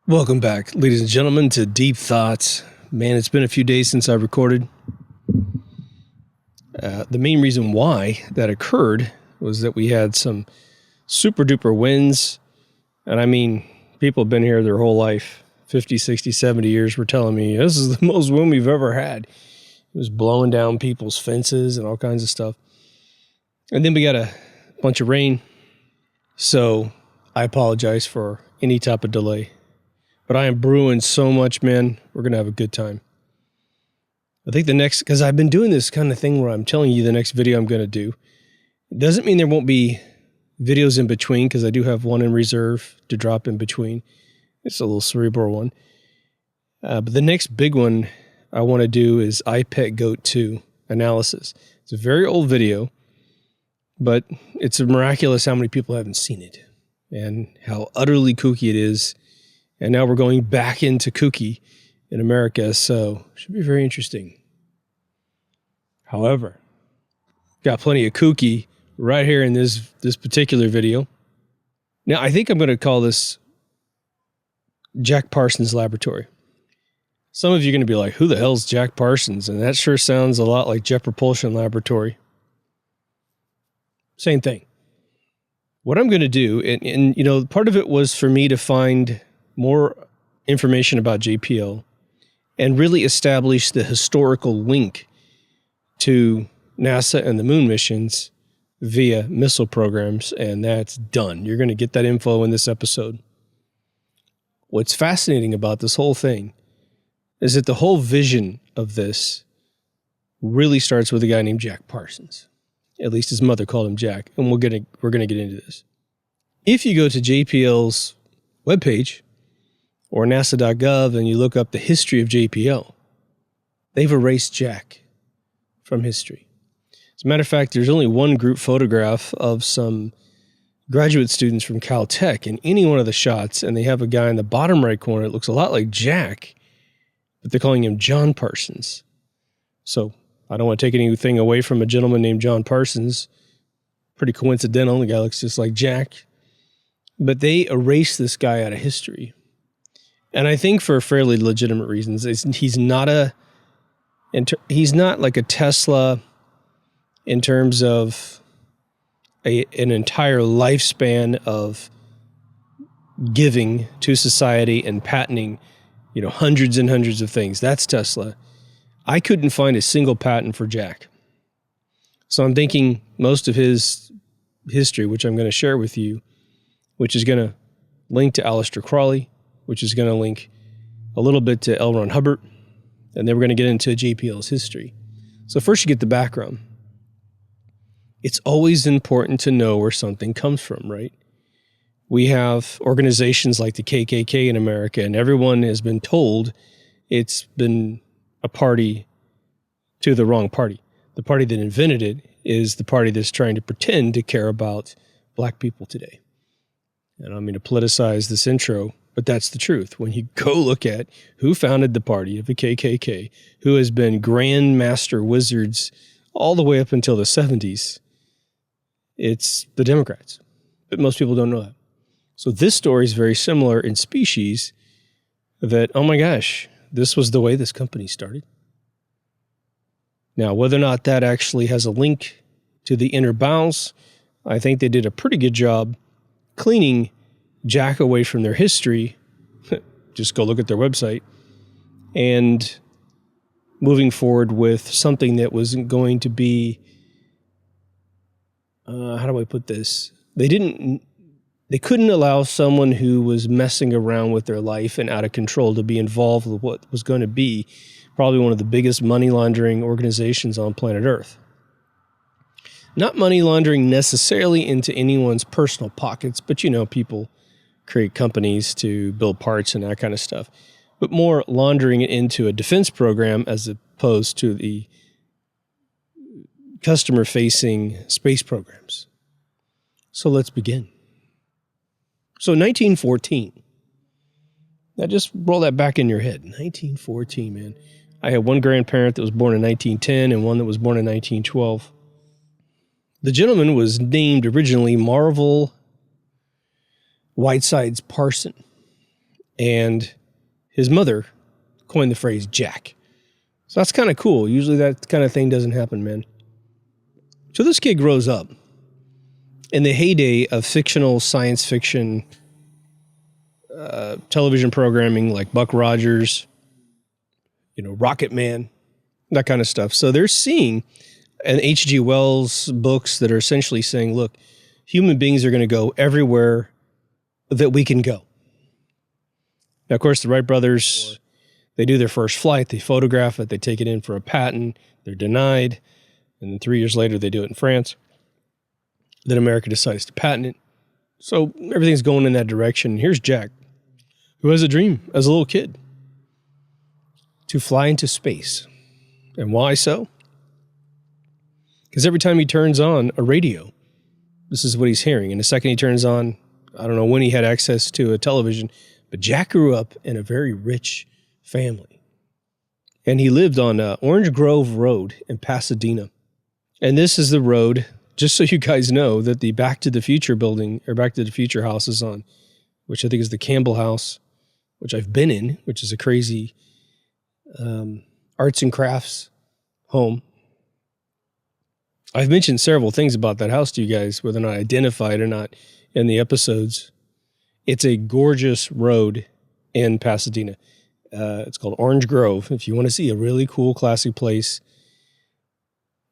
Welcome back, ladies and gentlemen, to Deep Thoughts. Man, it's been a few days since I recorded. The main reason why that occurred was that we had some super duper wins. And I mean, people have been here their whole life, 50, 60, 70 years, were telling me, this is the most wind we've ever had. It was blowing down people's fences and all kinds of stuff. And then we got a bunch of rain. So I apologize for any type of delay. But I am brewing so much, man. We're going to have a good time. I think the next, because I've been doing this kind of thing where I'm telling you the next video I'm going to do. It doesn't mean there won't be videos in between, because I do have one in reserve to drop in between. It's a little cerebral one. But the next big one I want to do is I Pet Goat 2 analysis. It's a very old video, but it's miraculous how many people haven't seen it and how utterly kooky it is. And now we're going back into kooky in America, so it should be very interesting. However, got plenty of kooky right here in this particular video. Now, I think I'm going to call this Jack Parsons Laboratory. Some of you are going to be like, who the hell's Jack Parsons? And that sure sounds a lot like Jet Propulsion Laboratory. Same thing. What I'm going to do, and you know, part of it was for me to find more information about JPL and really establish the historical link to NASA and the moon missions via missile programs, and that's done. You're going to get that info in this episode. What's fascinating about this whole thing is that the whole vision of this really starts with a guy named Jack Parsons. At least his mother called him Jack, and we're going to get into this. If you go to JPL's webpage, or NASA.gov, and you look up the history of JPL, they've erased Jack from history. As a matter of fact, there's only one group photograph of some graduate students from Caltech in any one of the shots, and they have a guy in the bottom right corner that looks a lot like Jack, but they're calling him John Parsons. So I don't want to take anything away from a gentleman named John Parsons. Pretty coincidental. The guy looks just like Jack. But they erased this guy out of history. And I think for fairly legitimate reasons. He's not like a Tesla in terms of an entire lifespan of giving to society and patenting, you know, hundreds and hundreds of things. That's Tesla. I couldn't find a single patent for Jack. So I'm thinking most of his history, which I'm going to share with you, which is going to link to Aleister Crowley, which is going to link a little bit to L. Hubbard, and then we're going to get into JPL's history. So first you get the background. It's always important to know where something comes from, right? We have organizations like the KKK in America, and everyone has been told it's been a party to the wrong party. The party that invented it is the party that's trying to pretend to care about black people today. And I don't mean to politicize this intro, but that's the truth. When you go look at who founded the party of the KKK, who has been Grand Master Wizards all the way up until the 70s, it's the Democrats. But most people don't know that. So this story is very similar in species that, oh my gosh, this was the way this company started. Now, whether or not that actually has a link to the inner bowels, I think they did a pretty good job cleaning Jack away from their history. Just go look at their website. And moving forward with something that wasn't going to be, how do I put this? They couldn't allow someone who was messing around with their life and out of control to be involved with what was going to be probably one of the biggest money laundering organizations on planet Earth. Not money laundering necessarily into anyone's personal pockets, but you know, people create companies to build parts and that kind of stuff, but more laundering it into a defense program as opposed to the customer-facing space programs. So let's begin. So 1914. Now just roll that back in your head. 1914, man. I had one grandparent that was born in 1910 and one that was born in 1912. The gentleman was named originally Marvel Whiteside's Parson. And his mother coined the phrase Jack. So that's kind of cool. Usually that kind of thing doesn't happen, man. So this kid grows up in the heyday of fictional science fiction television programming like Buck Rogers, Rocket Man, that kind of stuff. So they're seeing and H.G. Wells books that are essentially saying, look, human beings are going to go everywhere that we can go. Now, of course, the Wright brothers, they do their first flight, they photograph it, they take it in for a patent, they're denied, and then 3 years later they do it in France. Then America decides to patent it. So everything's going in that direction. Here's Jack, who has a dream as a little kid to fly into space. And why so? Because every time he turns on a radio, this is what he's hearing. And the second he turns on, I don't know when he had access to a television, but Jack grew up in a very rich family. And he lived on Orange Grove Road in Pasadena. And this is the road, just so you guys know, that the Back to the Future building, or Back to the Future house is on, which I think is the Campbell House, which I've been in, which is a crazy arts and crafts home. I've mentioned several things about that house to you guys, whether or not identified or not in the episodes. It's a gorgeous road in Pasadena. It's called Orange Grove. If you want to see a really cool, classy place,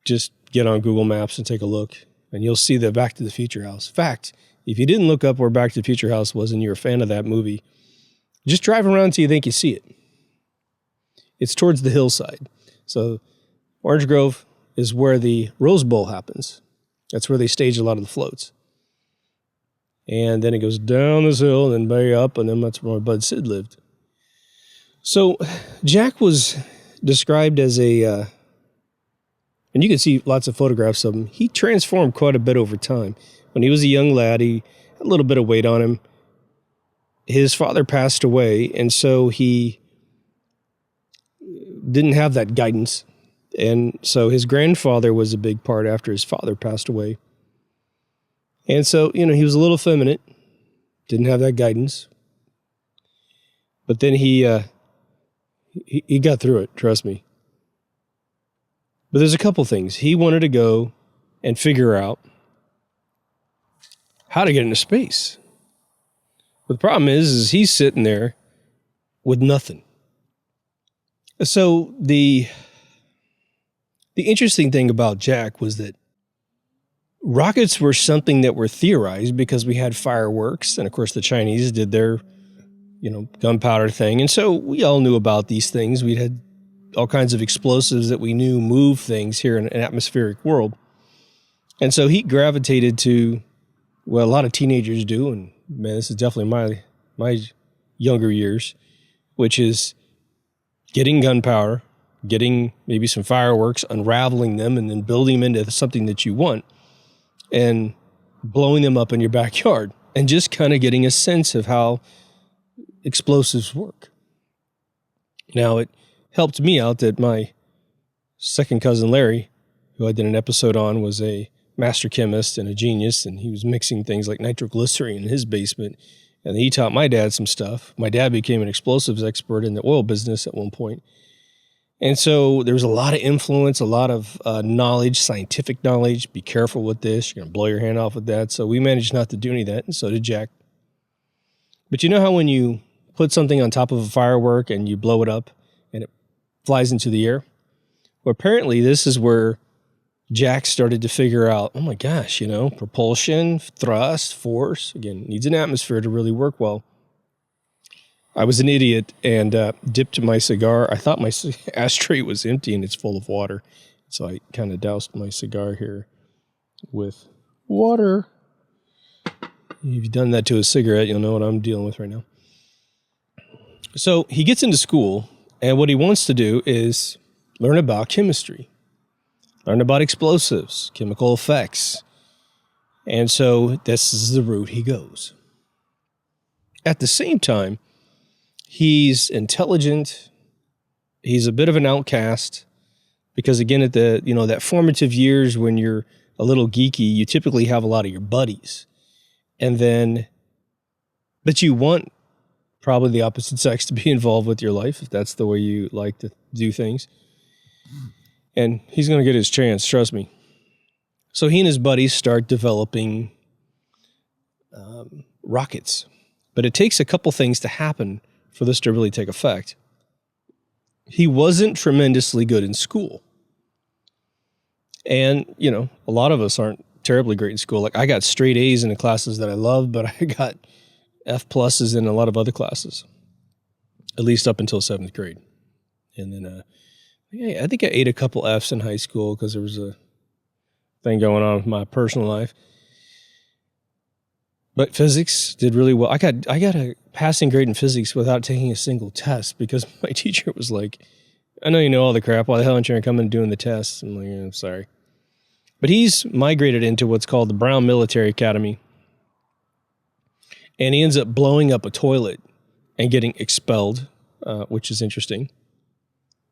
just get on Google Maps and take a look, and you'll see the Back to the Future house. In fact, if you didn't look up where Back to the Future house was and you're a fan of that movie, just drive around till you think you see it. It's towards the hillside. So Orange Grove is where the Rose Bowl happens. That's where they stage a lot of the floats. And then it goes down this hill and then way up, and then that's where Bud Sid lived. So Jack was described as and you can see lots of photographs of him. He transformed quite a bit over time. When he was a young lad, he had a little bit of weight on him. His father passed away, and so he didn't have that guidance. And so his grandfather was a big part after his father passed away. And so, he was a little effeminate, didn't have that guidance. But then he got through it, trust me. But there's a couple things. He wanted to go and figure out how to get into space. But the problem is he's sitting there with nothing. So the interesting thing about Jack was that rockets were something that were theorized because we had fireworks. And of course the Chinese did their, gunpowder thing. And so we all knew about these things. We had all kinds of explosives that we knew move things here in an atmospheric world. And so he gravitated to, well, a lot of teenagers do. And man, this is definitely my younger years, which is getting gunpowder, getting maybe some fireworks, unraveling them, and then building them into something that you want, and blowing them up in your backyard, and just kind of getting a sense of how explosives work. Now, it helped me out that my second cousin Larry, who I did an episode on, was a master chemist and a genius, and he was mixing things like nitroglycerin in his basement, and he taught my dad some stuff. My dad became an explosives expert in the oil business at one point. And so there was a lot of influence, a lot of knowledge, scientific knowledge. Be careful with this. You're going to blow your hand off with that. So we managed not to do any of that, and so did Jack. But you know how when you put something on top of a firework and you blow it up and it flies into the air? Well, apparently this is where Jack started to figure out, oh my gosh, propulsion, thrust, force. Again, needs an atmosphere to really work well. I was an idiot and dipped my cigar. I thought my ashtray was empty and it's full of water. So I kind of doused my cigar here with water. If you've done that to a cigarette, you'll know what I'm dealing with right now. So he gets into school, and what he wants to do is learn about chemistry, learn about explosives, chemical effects. And so this is the route he goes. At the same time, he's intelligent. He's a bit of an outcast because, again, at the, that formative years when you're a little geeky, you typically have a lot of your buddies. And then, but you want probably the opposite sex to be involved with your life, if that's the way you like to do things. And he's going to get his chance, trust me. So he and his buddies start developing rockets. But it takes a couple things to happen for this to really take effect. He wasn't tremendously good in school. And, you know, a lot of us aren't terribly great in school. Like, I got straight A's in the classes that I love, but I got F pluses in a lot of other classes, at least up until 7th grade. And then I think I ate a couple F's in high school because there was a thing going on with my personal life. But physics did really well. I got a passing grade in physics without taking a single test because my teacher was like, I know you know all the crap. Why the hell aren't you coming and doing the tests? I'm like, I'm sorry. But he's migrated into what's called the Brown Military Academy. And he ends up blowing up a toilet and getting expelled, which is interesting.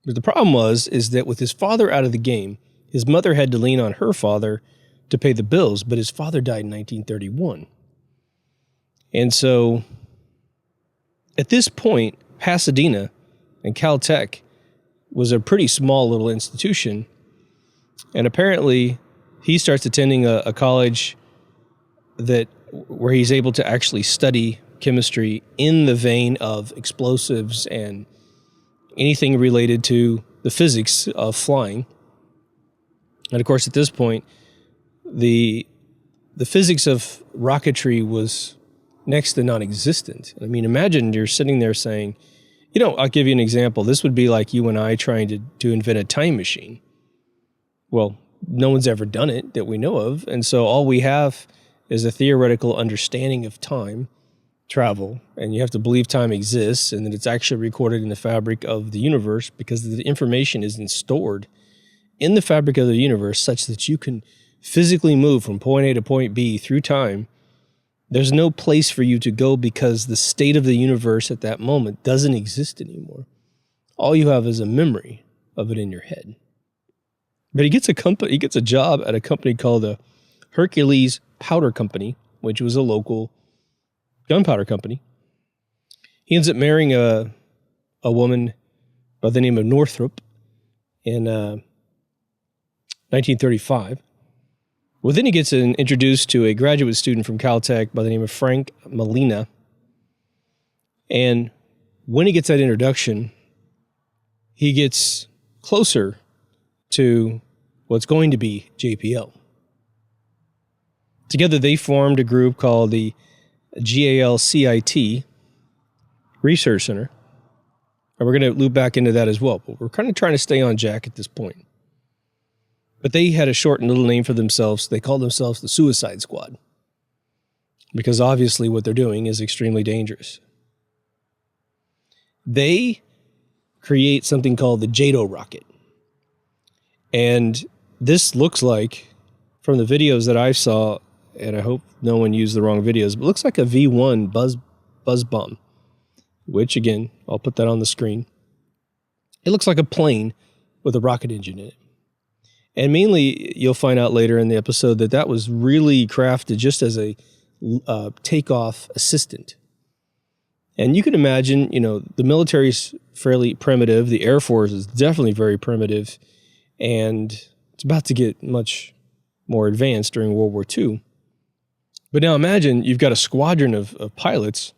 But the problem is that with his father out of the game, his mother had to lean on her father to pay the bills, but his father died in 1931. And so at this point, Pasadena and Caltech was a pretty small little institution. And apparently he starts attending a college where he's able to actually study chemistry in the vein of explosives and anything related to the physics of flying. And of course, at this point, the physics of rocketry was next to non-existent. I mean, imagine you're sitting there saying, you know, I'll give you an example. This would be like you and I trying to invent a time machine. Well, no one's ever done it that we know of. And so all we have is a theoretical understanding of time travel. And you have to believe time exists and that it's actually recorded in the fabric of the universe because the information isn't stored in the fabric of the universe such that you can physically move from point A to point B through time. There's no place for you to go because the state of the universe at that moment doesn't exist anymore. All you have is a memory of it in your head. But he gets a job at a company called the Hercules Powder Company, which was a local gunpowder company. He ends up marrying a woman by the name of Northrop in 1935. Well, then he gets introduced to a graduate student from Caltech by the name of Frank Molina. And when he gets that introduction, he gets closer to what's going to be JPL. Together, they formed a group called the GALCIT Research Center. And we're going to loop back into that as well. But we're kind of trying to stay on Jack at this point. But they had a short and little name for themselves. They called themselves the Suicide Squad. Because obviously what they're doing is extremely dangerous. They create something called the JATO rocket. And this looks like, from the videos that I saw, and I hope no one used the wrong videos, but it looks like a V1 buzz bomb. Which, again, I'll put that on the screen. It looks like a plane with a rocket engine in it. And mainly, you'll find out later in the episode that was really crafted just as a takeoff assistant. And you can imagine, you know, the military's fairly primitive. The Air Force is definitely very primitive. And it's about to get much more advanced during World War II. But now imagine you've got a squadron of pilots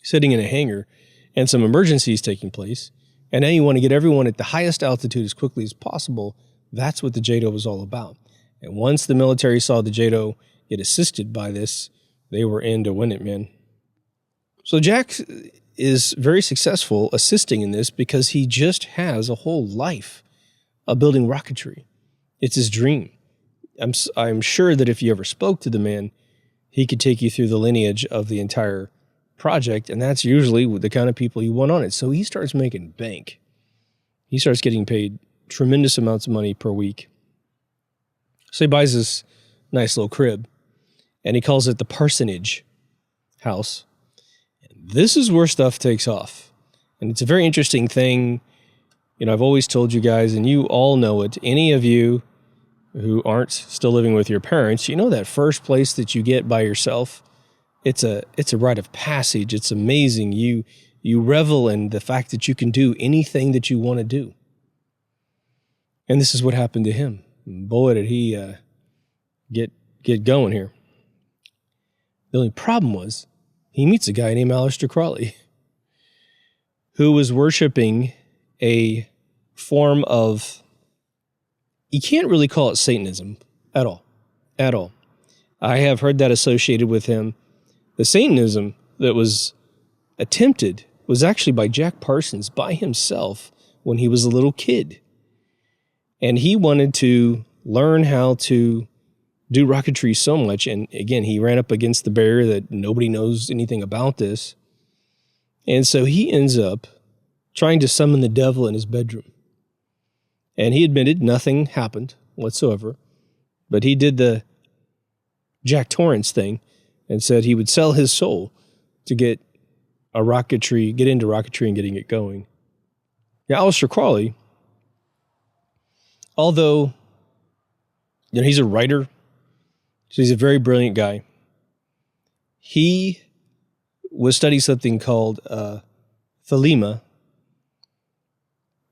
sitting in a hangar and some emergencies taking place. And now you want to get everyone at the highest altitude as quickly as possible. That's what the JATO was all about. And once the military saw the JATO get assisted by this, they were in to win it, man. So Jack is very successful assisting in this because he just has a whole life of building rocketry. It's his dream. I'm sure that if you ever spoke to the man, he could take you through the lineage of the entire project, and that's usually the kind of people you want on it. So he starts making bank. He starts getting paid tremendous amounts of money per week. So he buys this nice little crib, and he calls it the Parsonage House. And this is where stuff takes off. And it's a very interesting thing. You know, I've always told you guys, and you all know it, any of you who aren't still living with your parents, you know that first place that you get by yourself it's a rite of passage. It's amazing. You revel in the fact that you can do anything that you want to do. And this is what happened to him. Boy, did he get going here. The only problem was he meets a guy named Aleister Crowley who was worshiping a form of, you can't really call it Satanism at all. At all. I have heard that associated with him. The Satanism that was attempted was actually by Jack Parsons by himself when he was a little kid. And he wanted to learn how to do rocketry so much. And again, he ran up against the barrier that nobody knows anything about this. And so he ends up trying to summon the devil in his bedroom. And he admitted nothing happened whatsoever. But he did the Jack Torrance thing and said he would sell his soul to get into rocketry and getting it going. Now, Aleister Crowley, although he's a writer, so he's a very brilliant guy, he was studying something called thelema,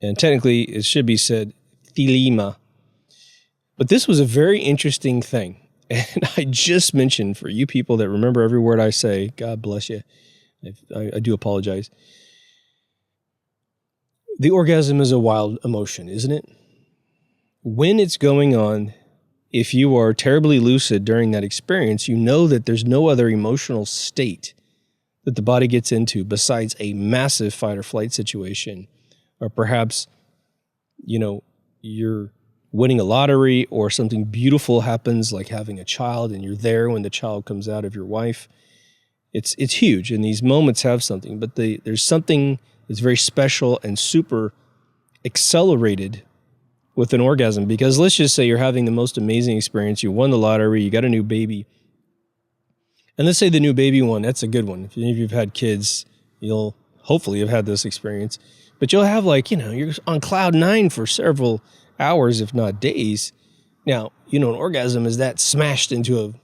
and technically it should be said thelema. But this was a very interesting thing. And I just mentioned, for you people that remember every word I say, God bless you. I do apologize. The orgasm is a wild emotion, isn't it? When it's going on, if you are terribly lucid during that experience, you know that there's no other emotional state that the body gets into besides a massive fight or flight situation. Or perhaps, you're winning a lottery or something beautiful happens, like having a child, and you're there when the child comes out of your wife. It's huge, and these moments have something, but there's something that's very special and super accelerated with an orgasm, because let's just say you're having the most amazing experience. You won the lottery, you got a new baby, and let's say the new baby one, that's a good one. If any of you have had kids, you'll hopefully have had this experience, but you'll have you're on cloud 9 for several hours, if not days. Now, an orgasm is that smashed into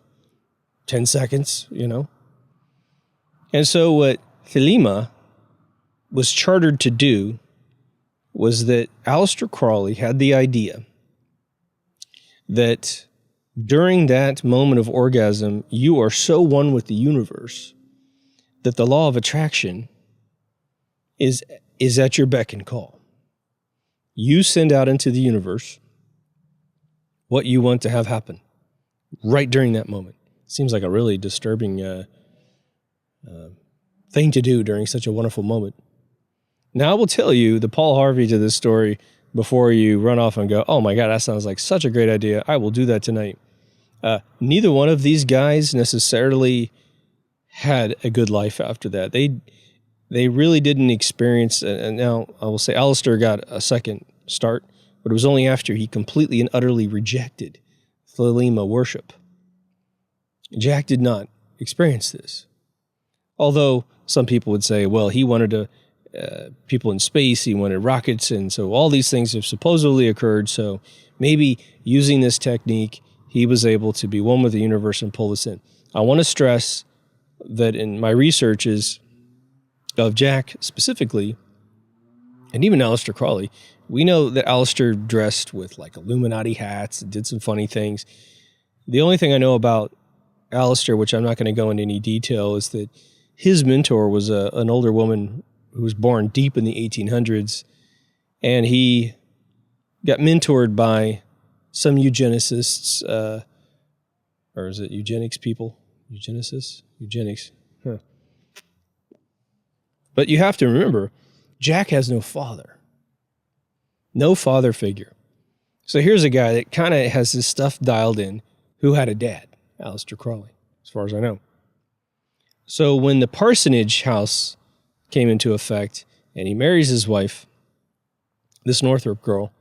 10 seconds, And so what thelema was chartered to do was that Aleister Crowley had the idea that during that moment of orgasm, you are so one with the universe that the law of attraction is at your beck and call. You send out into the universe what you want to have happen right during that moment. Seems like a really disturbing thing to do during such a wonderful moment. Now, I will tell you the Paul Harvey to this story before you run off and go, oh my God, that sounds like such a great idea. I will do that tonight. Neither one of these guys necessarily had a good life after that. They really didn't experience, and now I will say Aleister got a second start, but it was only after he completely and utterly rejected thelema worship. Jack did not experience this. Although some people would say, well, he wanted people in space, he wanted rockets, and so all these things have supposedly occurred, so maybe using this technique, he was able to be one with the universe and pull this in. I want to stress that in my researches of Jack specifically, and even Aleister Crowley, we know that Aleister dressed with Illuminati hats and did some funny things. The only thing I know about Aleister, which I'm not going to go into any detail, is that his mentor was an older woman who was born deep in the 1800s, and he got mentored by some eugenicists, or is it eugenics people? Eugenicists? Eugenics. Huh. But you have to remember, Jack has no father. No father figure. So here's a guy that kind of has his stuff dialed in, who had a dad, Aleister Crowley, as far as I know. So when the parsonage house came into effect, and he marries his wife, this Northrop girl,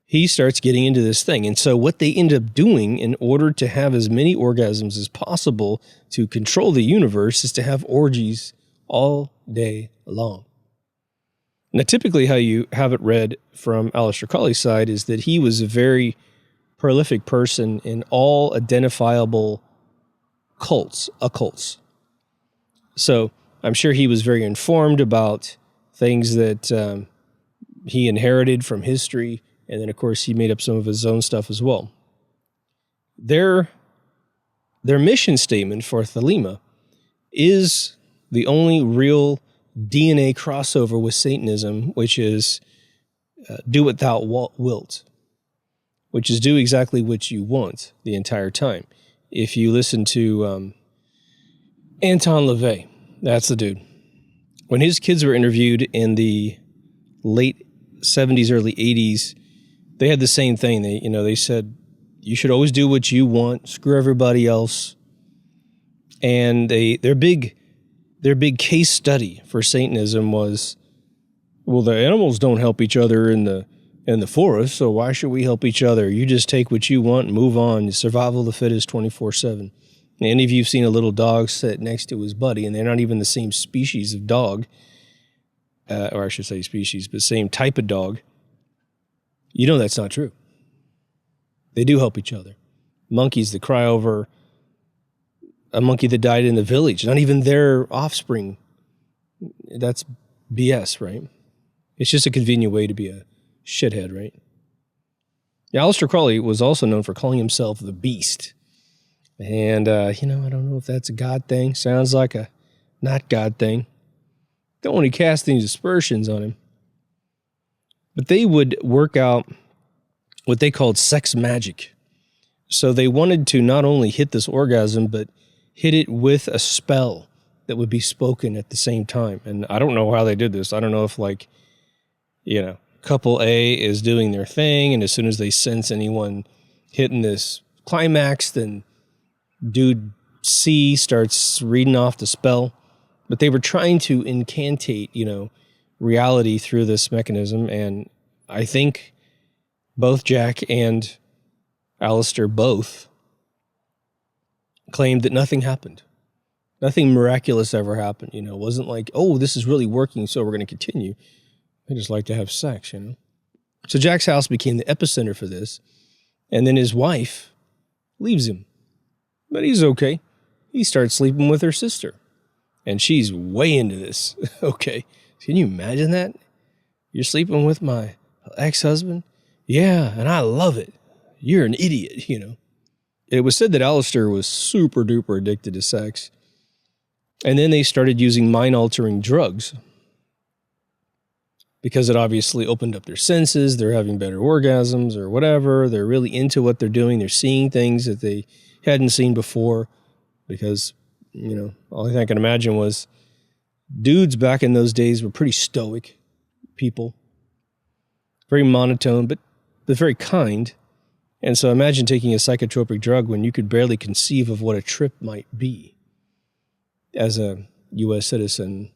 he starts getting into this thing. And so what they end up doing in order to have as many orgasms as possible to control the universe is to have orgies all day long. Now, typically how you have it read from Aleister Crowley's side is that he was a very prolific person in all identifiable occults. So I'm sure he was very informed about things that he inherited from history, and then, of course, he made up some of his own stuff as well. Their mission statement for Thelema is the only real DNA crossover with Satanism, which is do what thou wilt, which is do exactly what you want the entire time. If you listen to Anton LaVey, that's the dude. When his kids were interviewed in the late 70s, early 80s, they had the same thing. They said, you should always do what you want, screw everybody else. And their big case study for Satanism was, well, the animals don't help each other in the forest, so why should we help each other? You just take what you want and move on. Survival of the fittest 24/7. Any of you have seen a little dog sit next to his buddy, and they're not even the same species of dog, or I should say species, but same type of dog, you know that's not true. They do help each other. Monkeys that cry over a monkey that died in the village, not even their offspring, that's BS, right? It's just a convenient way to be a shithead, right? Yeah, Aleister Crowley was also known for calling himself the Beast. And, I don't know if that's a God thing. Sounds like a not God thing. Don't want to cast any aspersions on him. But they would work out what they called sex magic. So they wanted to not only hit this orgasm, but hit it with a spell that would be spoken at the same time. And I don't know how they did this. I don't know if, couple A is doing their thing, and as soon as they sense anyone hitting this climax, then dude C starts reading off the spell. But they were trying to incantate, reality through this mechanism. And I think both Jack and Aleister both claimed that nothing happened. Nothing miraculous ever happened. It wasn't like, oh, this is really working, so we're going to continue. They just like to have sex, So Jack's house became the epicenter for this. And then his wife leaves him. But he's okay. He starts sleeping with her sister. And she's way into this. Okay. Can you imagine that? You're sleeping with my ex-husband? Yeah, and I love it. You're an idiot, It was said that Aleister was super duper addicted to sex. And then they started using mind-altering drugs because it obviously opened up their senses. They're having better orgasms or whatever. They're really into what they're doing. They're seeing things that they hadn't seen before because, all I can imagine was dudes back in those days were pretty stoic people, very monotone, but very kind. And so imagine taking a psychotropic drug when you could barely conceive of what a trip might be as a U.S. citizen.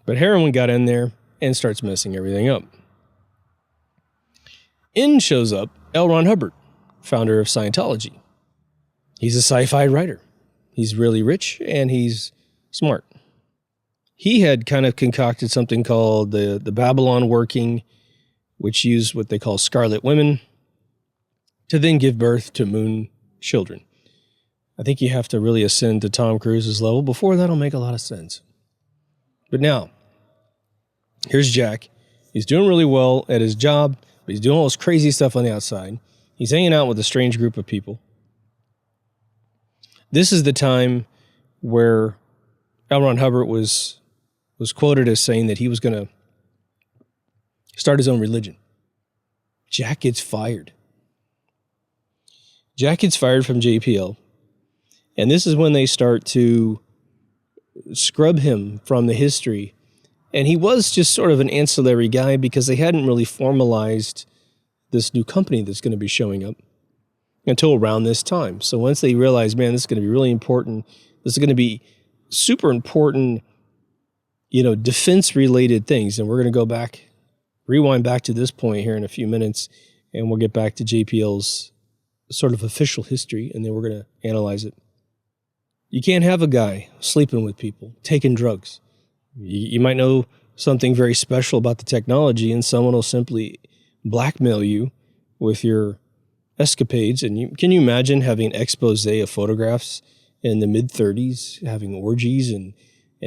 But heroin got in there and starts messing everything up. In shows up L. Ron Hubbard, founder of Scientology. He's a sci-fi writer. He's really rich and he's smart. He had kind of concocted something called the Babylon working, which used what they call scarlet women to then give birth to moon children. I think you have to really ascend to Tom Cruise's level before that'll make a lot of sense. But now, here's Jack. He's doing really well at his job, but he's doing all this crazy stuff on the outside. He's hanging out with a strange group of people. This is the time where L. Ron Hubbard was quoted as saying that he was going to start his own religion. Jack gets fired. Jack gets fired from JPL. And this is when they start to scrub him from the history. And he was just sort of an ancillary guy because they hadn't really formalized this new company that's going to be showing up until around this time. So once they realized, man, this is going to be really important, this is going to be super important, defense-related things. And we're going to go rewind back to this point here in a few minutes, and we'll get back to JPL's sort of official history, and then we're going to analyze it. You can't have a guy sleeping with people, taking drugs. You might know something very special about the technology, and someone will simply blackmail you with your escapades. And can you imagine having an expose of photographs in the mid-30s, having orgies and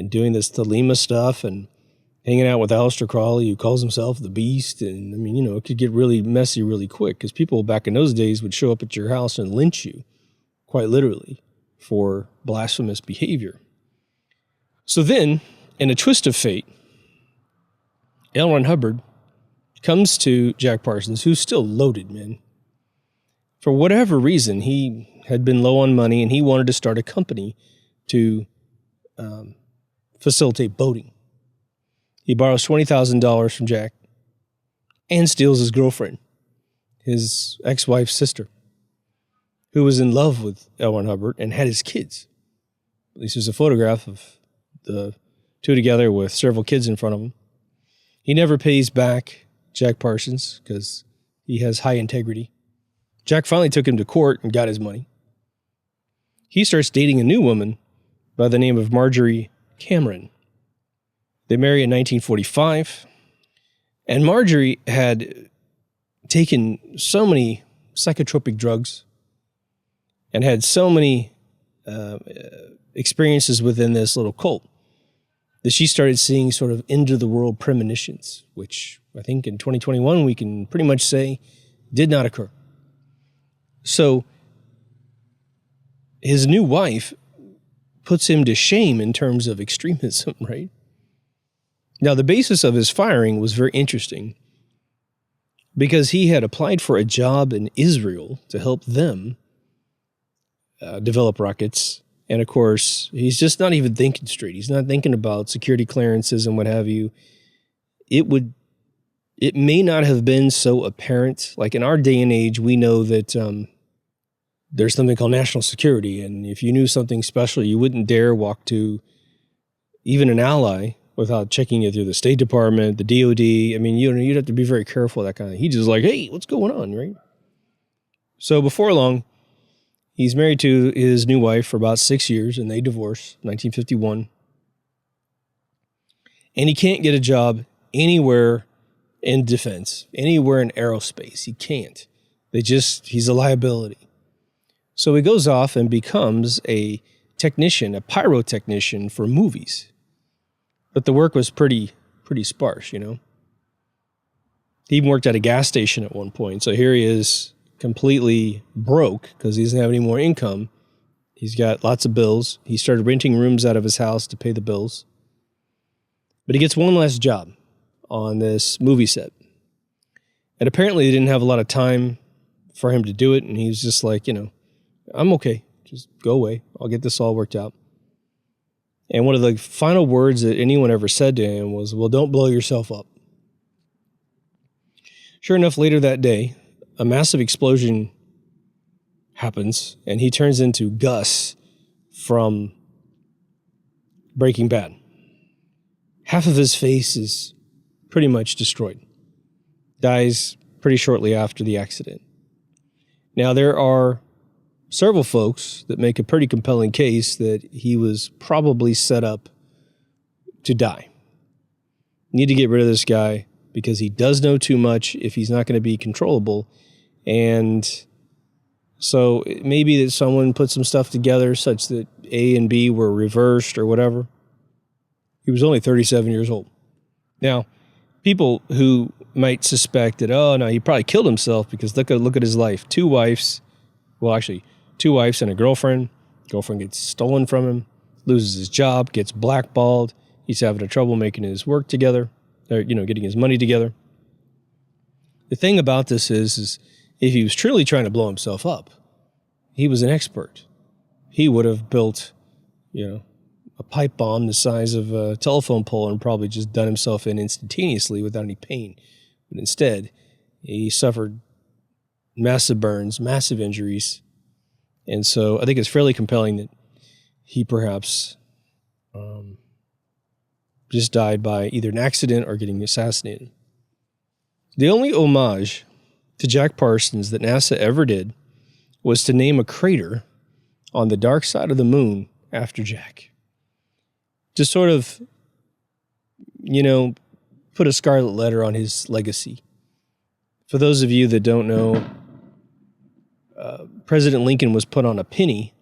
doing this Thelema stuff and hanging out with Aleister Crowley, who calls himself the Beast. And, I mean, you know, it could get really messy really quick because people back in those days would show up at your house and lynch you, quite literally, for blasphemous behavior. So then, in a twist of fate, L. Ron Hubbard comes to Jack Parsons, who's still loaded, man. For whatever reason, he had been low on money and he wanted to start a company to facilitate boating. He borrows $20,000 from Jack and steals his girlfriend, his ex-wife's sister, who was in love with L. Ron Hubbard and had his kids. At least there's a photograph of the two together with several kids in front of them. He never pays back Jack Parsons because he has high integrity. Jack finally took him to court and got his money. He starts dating a new woman by the name of Marjorie Cameron. They marry in 1945, and Marjorie had taken so many psychotropic drugs and had so many experiences within this little cult that she started seeing sort of end-of-the-world premonitions, which I think in 2021 we can pretty much say did not occur. So his new wife puts him to shame in terms of extremism, right? Now, the basis of his firing was very interesting because he had applied for a job in Israel to help them develop rockets. And of course, he's just not even thinking straight. He's not thinking about security clearances and what have you. It may not have been so apparent. Like in our day and age, we know that there's something called national security. And if you knew something special, you wouldn't dare walk to even an ally without checking it through the State Department, the DOD. I mean, you'd have to be very careful, that kind of thing. He's just like, hey, what's going on, right? So before long, he's married to his new wife for about 6 years, and they divorce, 1951. And he can't get a job anywhere in defense, anywhere in aerospace. He can't. He's a liability. So he goes off and becomes a technician, a pyrotechnician for movies. But the work was pretty sparse, you know. He even worked at a gas station at one point. So here he is, completely broke because he doesn't have any more income. He's got lots of bills. He started renting rooms out of his house to pay the bills. But he gets one last job on this movie set. And apparently they didn't have a lot of time for him to do it. And he was just like, you know, I'm okay. Just go away. I'll get this all worked out. And one of the final words that anyone ever said to him was, well, don't blow yourself up. Sure enough, later that day, a massive explosion happens, and he turns into Gus from Breaking Bad. Half of his face is pretty much destroyed. Dies pretty shortly after the accident. Now, there are several folks that make a pretty compelling case that he was probably set up to die. Need to get rid of this guy because he does know too much if he's not going to be controllable. And so it may be that someone put some stuff together such that A and B were reversed or whatever. He was only 37 years old. Now, people who might suspect that, oh, no, he probably killed himself because look at his life. Two wives and a girlfriend. Girlfriend gets stolen from him, loses his job, gets blackballed. He's having trouble making his work together, or, getting his money together. The thing about this is if he was truly trying to blow himself up, he was an expert. He would have built, a pipe bomb the size of a telephone pole and probably just done himself in instantaneously without any pain. But instead, he suffered massive burns, massive injuries. And so I think it's fairly compelling that he perhaps just died by either an accident or getting assassinated. The only homage to Jack Parsons that NASA ever did was to name a crater on the dark side of the moon after Jack. To sort of, put a scarlet letter on his legacy. For those of you that don't know, President Lincoln was put on a penny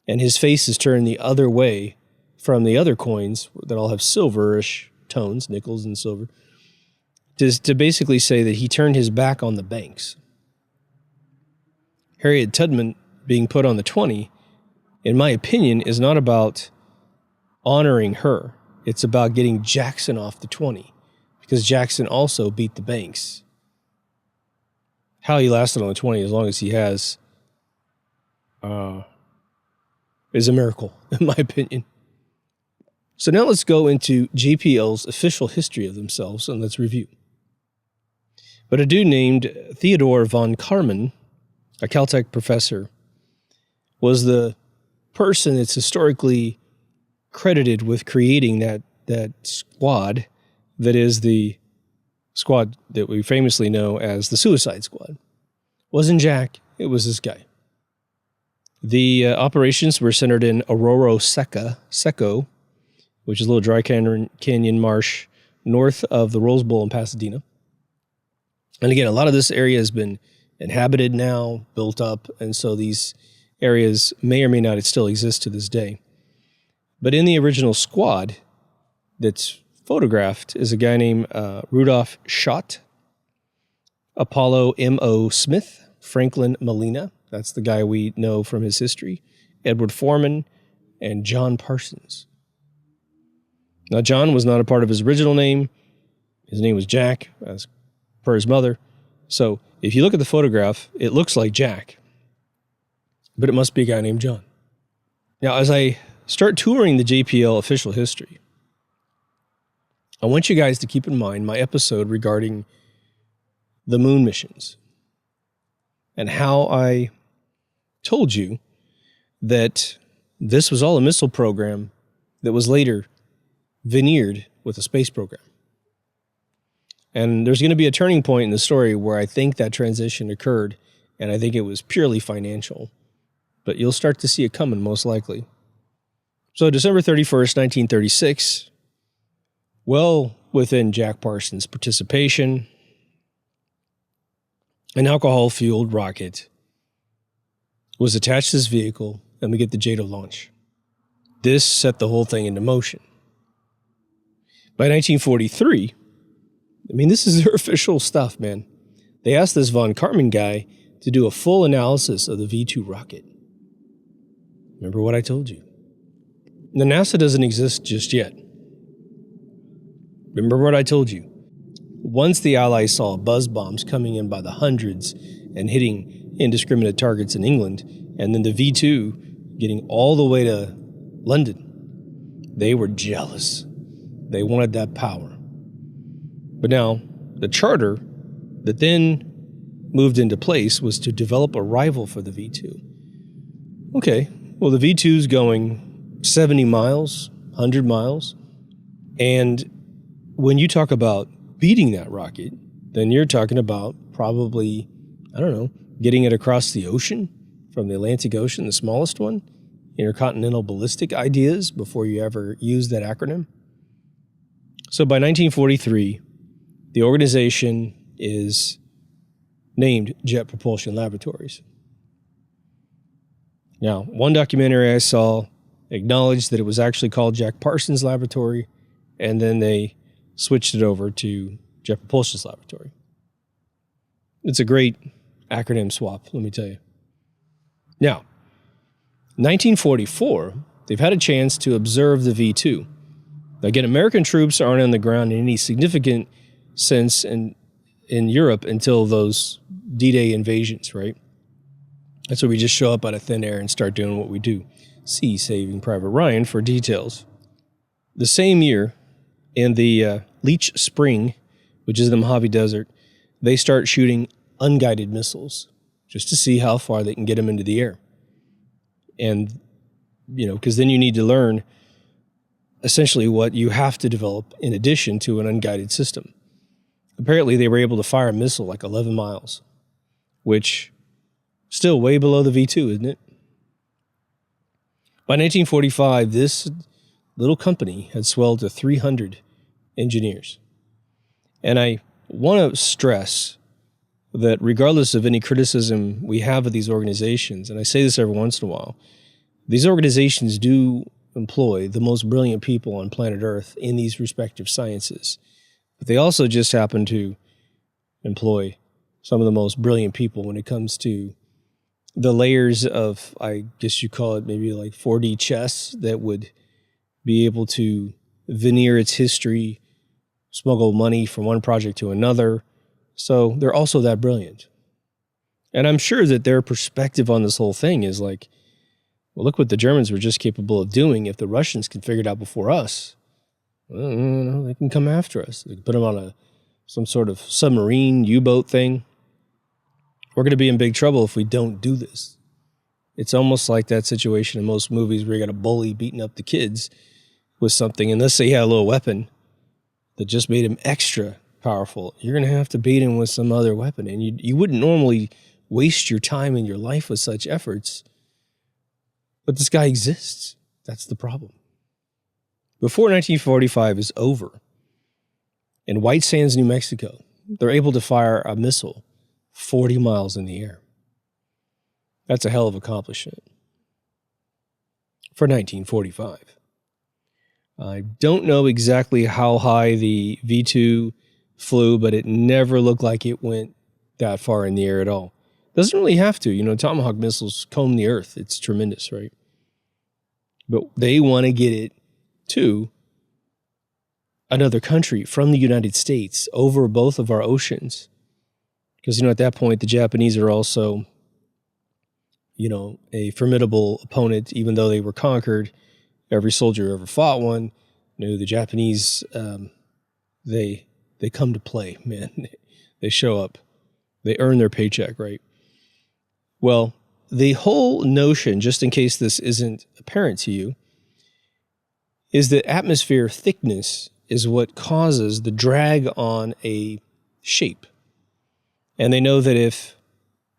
and his face is turned the other way from the other coins that all have silverish tones, nickels and silver, to basically say that he turned his back on the banks. Harriet Tubman being put on the 20, in my opinion, is not about honoring her. It's about getting Jackson off the 20, because Jackson also beat the banks. How he lasted on the 20 as long as he has is a miracle, in my opinion. So now let's go into JPL's official history of themselves, and let's review. But a dude named Theodore von Karman, a Caltech professor, was the person that's historically credited with creating that squad that is the squad that we famously know as the Suicide Squad. Wasn't Jack, it was this guy. The operations were centered in Arroyo Seco, which is a little dry canyon marsh north of the Rose Bowl in Pasadena. And again, a lot of this area has been inhabited now, built up, and so these areas may or may not still exist to this day. But in the original squad that's photographed is a guy named Rudolph Schott, Apollo M.O. Smith, Franklin Molina, that's the guy we know from his history, Edward Foreman, and John Parsons. Now, John was not a part of his original name. His name was Jack, as per his mother. So if you look at the photograph, it looks like Jack, but it must be a guy named John. Now, as I start touring the JPL official history, I want you guys to keep in mind my episode regarding the moon missions and how I told you that this was all a missile program that was later veneered with a space program. And there's going to be a turning point in the story where I think that transition occurred, and I think it was purely financial. But you'll start to see it coming, most likely. So December 31st, 1936, well within Jack Parsons' participation, an alcohol-fueled rocket was attached to this vehicle, and we get the JATO launch. This set the whole thing into motion. By 1943, I mean, this is their official stuff, man. They asked this von Karman guy to do a full analysis of the V-2 rocket. Remember what I told you? The NASA doesn't exist just yet. Remember what I told you? Once the Allies saw buzz bombs coming in by the hundreds and hitting indiscriminate targets in England, and then the V-2 getting all the way to London, they were jealous. They wanted that power. But now, the charter that then moved into place was to develop a rival for the V-2. Okay, well, the V-2's going 70 miles, 100 miles, and when you talk about beating that rocket, then you're talking about probably, I don't know, getting it across the ocean, from the Atlantic Ocean, the smallest one, intercontinental ballistic ideas, before you ever use that acronym. So by 1943, the organization is named Jet Propulsion Laboratories. Now, one documentary I saw acknowledged that it was actually called Jack Parsons Laboratory, and then they switched it over to Jet Propulsion's Laboratory. It's a great acronym swap, let me tell you. Now, 1944, they've had a chance to observe the V-2. Again, American troops aren't on the ground in any significant sense in Europe until those D-Day invasions, right? That's where we just show up out of thin air and start doing what we do. See Saving Private Ryan for details. The same year, in the Leech Spring, which is the Mojave Desert, they start shooting unguided missiles just to see how far they can get them into the air. And, you know, because then you need to learn essentially what you have to develop in addition to an unguided system. Apparently, they were able to fire a missile like 11 miles, which still way below the V-2, isn't it? By 1945, this little company had swelled to 300 engineers. And I want to stress that regardless of any criticism we have of these organizations, and I say this every once in a while, These organizations do employ the most brilliant people on planet Earth in these respective sciences. But they also just happen to employ some of the most brilliant people when it comes to the layers of, I guess you call it maybe like 4D chess, that would be able to veneer its history, smuggle money from one project to another. So they're also that brilliant. And I'm sure that their perspective on this whole thing is like, well, look what the Germans were just capable of doing. If the Russians can figure it out before us, well, they can come after us. They can put them on some sort of submarine U-boat thing. We're going to be in big trouble if we don't do this. It's almost like that situation in most movies where you got a bully beating up the kids with something, and let's say he had a little weapon that just made him extra powerful. You're going to have to beat him with some other weapon, and you wouldn't normally waste your time and your life with such efforts. But this guy exists. That's the problem. Before 1945 is over, in White Sands, New Mexico, they're able to fire a missile 40 miles in the air. That's a hell of an accomplishment for 1945. I don't know exactly how high the V-2 flew, but it never looked like it went that far in the air at all. Doesn't really have to. You know, Tomahawk missiles comb the earth. It's tremendous, right? But they want to get it to another country from the United States over both of our oceans. Because, you know, at that point, the Japanese are also, you know, a formidable opponent, even though they were conquered. Every soldier who ever fought one knew the Japanese, they come to play, man. They show up. They earn their paycheck, right? Well, the whole notion, just in case this isn't apparent to you, is that atmosphere thickness is what causes the drag on a shape. And they know that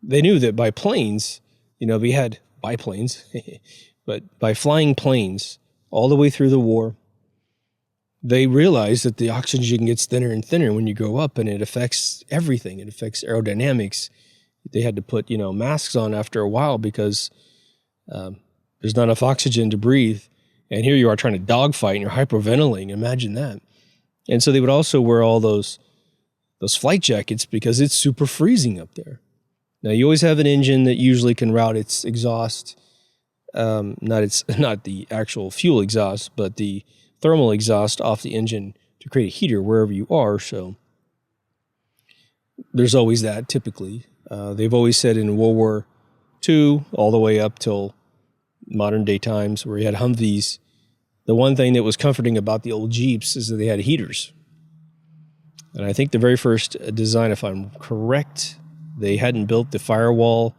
they knew that by planes, you know, we had biplanes, but by flying planes all the way through the war, they realized that the oxygen gets thinner and thinner when you go up, and it affects everything. It affects aerodynamics. They had to put, you know, masks on after a while because there's not enough oxygen to breathe. And here you are trying to dogfight and you're hyperventilating. Imagine that. And so they would also wear all those flight jackets because it's super freezing up there. Now, you always have an engine that usually can route its exhaust, not the actual fuel exhaust, but the thermal exhaust off the engine to create a heater wherever you are. So there's always that, typically. They've always said in World War II, all the way up till modern day times, where you had Humvees, the one thing that was comforting about the old Jeeps is that they had heaters. And I think the very first design, if I'm correct, they hadn't built the firewall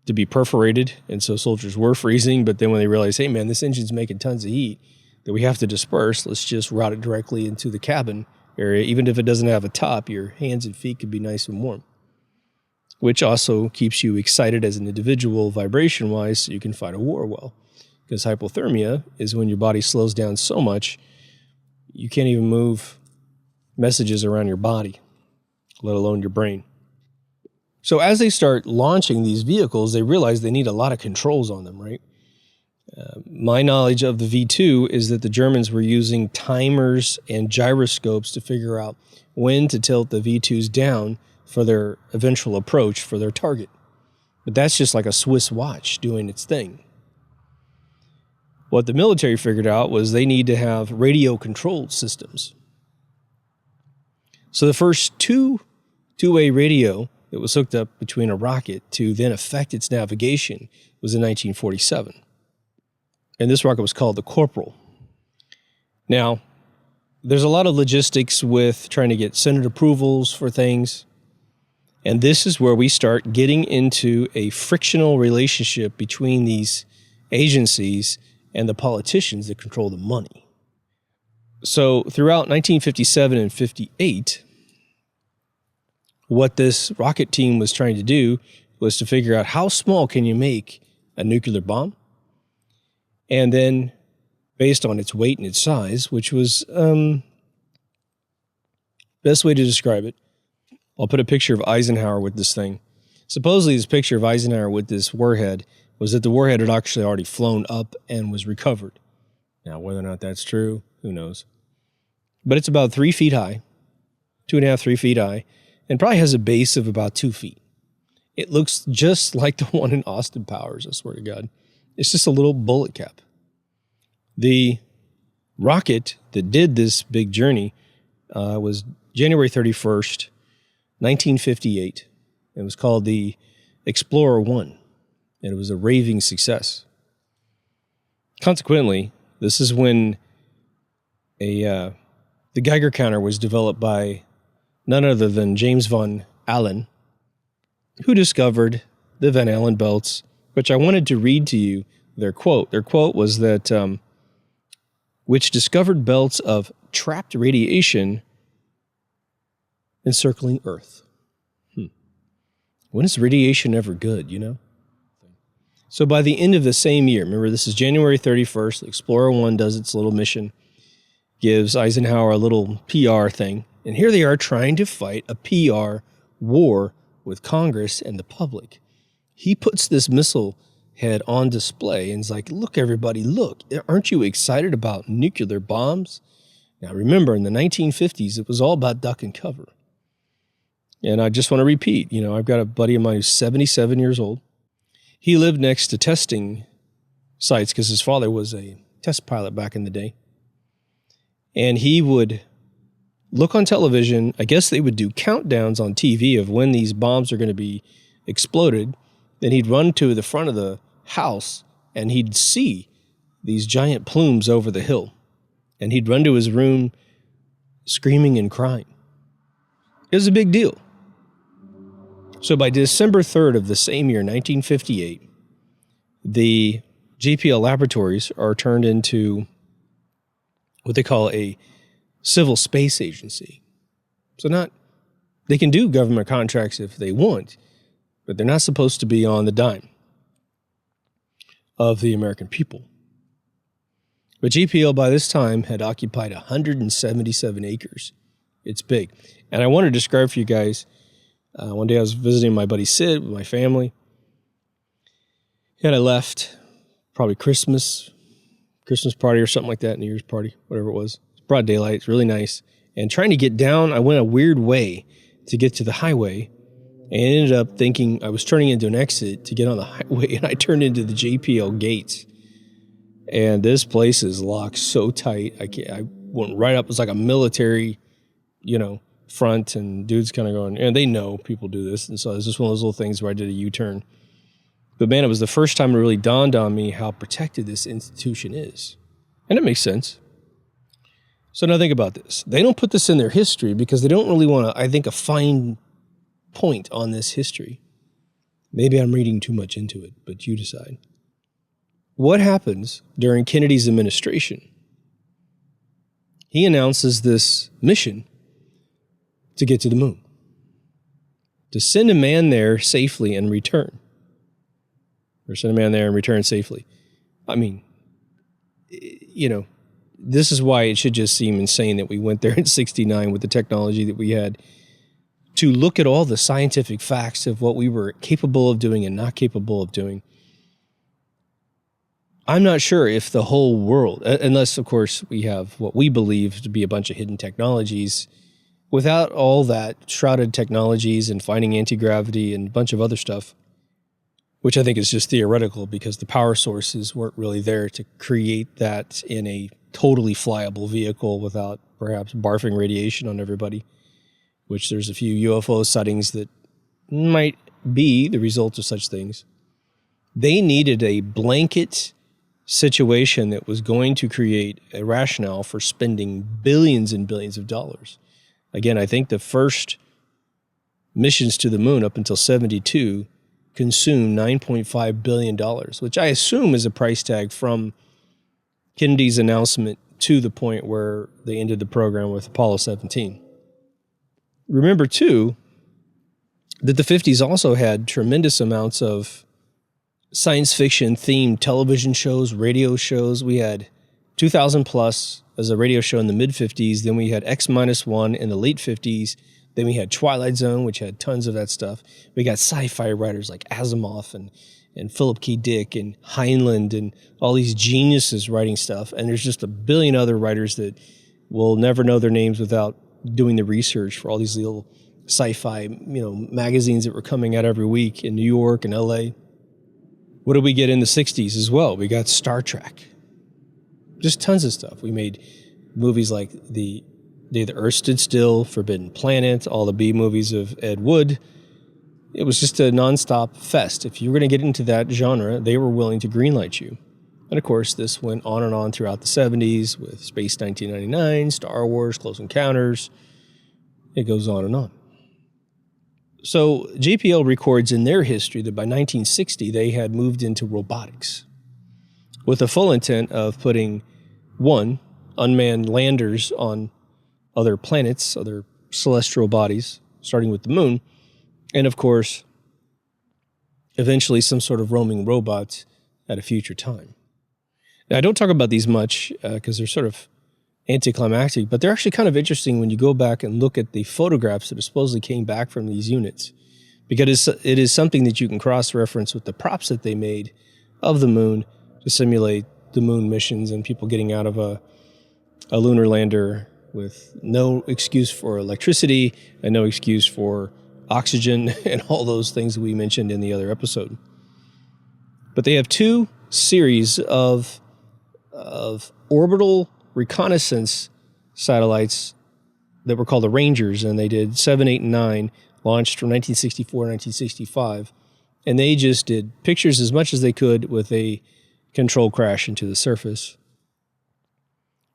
to be perforated, and so soldiers were freezing. But then when they realized, hey man, this engine's making tons of heat that we have to disperse, let's just route it directly into the cabin area. Even if it doesn't have a top, your hands and feet could be nice and warm, which also keeps you excited as an individual vibration-wise so you can fight a war well. Because hypothermia is when your body slows down so much you can't even move messages around your body, let alone your brain. So as they start launching these vehicles, they realize they need a lot of controls on them, right? My knowledge of the V-2 is that the Germans were using timers and gyroscopes to figure out when to tilt the V-2s down for their eventual approach for their target. But that's just like a Swiss watch doing its thing. What the military figured out was they need to have radio-controlled systems. So the first two-way radio that was hooked up between a rocket to then affect its navigation was in 1947. And this rocket was called the Corporal. Now, there's a lot of logistics with trying to get Senate approvals for things. And this is where we start getting into a frictional relationship between these agencies and the politicians that control the money. So throughout 1957 and 58, what this rocket team was trying to do was to figure out how small can you make a nuclear bomb? And then, based on its weight and its size, which was best way to describe it, I'll put a picture of Eisenhower with this thing. Supposedly, this picture of Eisenhower with this warhead was that the warhead had actually already flown up and was recovered. Now, whether or not that's true, who knows? But it's about 3 feet high, 2.5, 3 feet high, and probably has a base of about 2 feet. It looks just like the one in Austin Powers, I swear to God. It's just a little bullet cap. The rocket that did this big journey was January 31st, 1958. It was called the Explorer 1, and it was a raving success. Consequently, this is when the Geiger counter was developed by none other than James von Allen, who discovered the Van Allen belts, which I wanted to read to you their quote. Their quote was that, which discovered belts of trapped radiation encircling Earth. When is radiation ever good, you know? So by the end of the same year, remember this is January 31st, Explorer 1 does its little mission, gives Eisenhower a little PR thing, and here they are trying to fight a PR war with Congress and the public. He puts this missile head on display and is like, look, everybody, look, aren't you excited about nuclear bombs? Now, remember, in the 1950s, it was all about duck and cover. And I just want to repeat, I've got a buddy of mine who's 77 years old. He lived next to testing sites because his father was a test pilot back in the day. And he would look on television. I guess they would do countdowns on TV of when these bombs are going to be exploded. Then he'd run to the front of the house and he'd see these giant plumes over the hill. And he'd run to his room screaming and crying. It was a big deal. So by December 3rd of the same year, 1958, the JPL laboratories are turned into what they call a civil space agency. So they can do government contracts if they want, but they're not supposed to be on the dime of the American people. But JPL by this time had occupied 177 acres. It's big. And I want to describe for you guys, one day I was visiting my buddy Sid with my family, and I left probably Christmas party or something like that, New Year's party, whatever it was. It's broad daylight, it's really nice. And trying to get down, I went a weird way to get to the highway, and ended up thinking I was turning into an exit to get on the highway, and I turned into the JPL gates. And this place is locked so tight. I went right up. It was like a military, front, and dudes kind of going, and they know people do this. And so it was just one of those little things where I did a U-turn. But man, it was the first time it really dawned on me how protected this institution is. And it makes sense. So now think about this. They don't put this in their history because they don't really want to, I think, a fine point on this history. Maybe I'm reading too much into it, but you decide. What happens during Kennedy's administration? He announces this mission to get to the moon, to send a man there safely and return. Or send a man there and return safely. I mean, this is why it should just seem insane that we went there in 1969 with the technology that we had to look at all the scientific facts of what we were capable of doing and not capable of doing. I'm not sure if the whole world, unless, of course, we have what we believe to be a bunch of hidden technologies, without all that shrouded technologies and finding anti-gravity and a bunch of other stuff, which I think is just theoretical because the power sources weren't really there to create that in a totally flyable vehicle without perhaps barfing radiation on everybody, which there's a few UFO sightings that might be the result of such things. They needed a blanket situation that was going to create a rationale for spending billions and billions of dollars. Again, I think the first missions to the moon up until 1972 consumed $9.5 billion, which I assume is a price tag from Kennedy's announcement to the point where they ended the program with Apollo 17. Remember, too, that the 50s also had tremendous amounts of science fiction themed television shows, radio shows. We had 2000 Plus as a radio show in the mid-50s. Then we had X-1 in the late 50s. Then we had Twilight Zone, which had tons of that stuff. We got sci-fi writers like Asimov and and Philip K. Dick and Heinlein and all these geniuses writing stuff. And there's just a billion other writers that will never know their names without doing the research for all these little sci-fi, magazines that were coming out every week in New York and LA. What did we get in the 60s as well? We got Star Trek. Just tons of stuff. We made movies like The Day the Earth Stood Still, Forbidden Planet, all the B movies of Ed Wood. It was just a nonstop fest. If you were going to get into that genre, they were willing to greenlight you. And of course, this went on and on throughout the 70s with Space 1999, Star Wars, Close Encounters. It goes on and on. So JPL records in their history that by 1960, they had moved into robotics with the full intent of putting, one, unmanned landers on other planets, other celestial bodies, starting with the moon, and of course, eventually some sort of roaming robots at a future time. Now, I don't talk about these much because they're sort of anticlimactic, but they're actually kind of interesting when you go back and look at the photographs that supposedly came back from these units, because it is something that you can cross-reference with the props that they made of the moon to simulate the moon missions and people getting out of a lunar lander with no excuse for electricity and no excuse for oxygen and all those things that we mentioned in the other episode. But they have two series of orbital reconnaissance satellites that were called the Rangers, and they did 7, 8, and 9, launched from 1964 to 1965. And they just did pictures as much as they could with a controlled crash into the surface,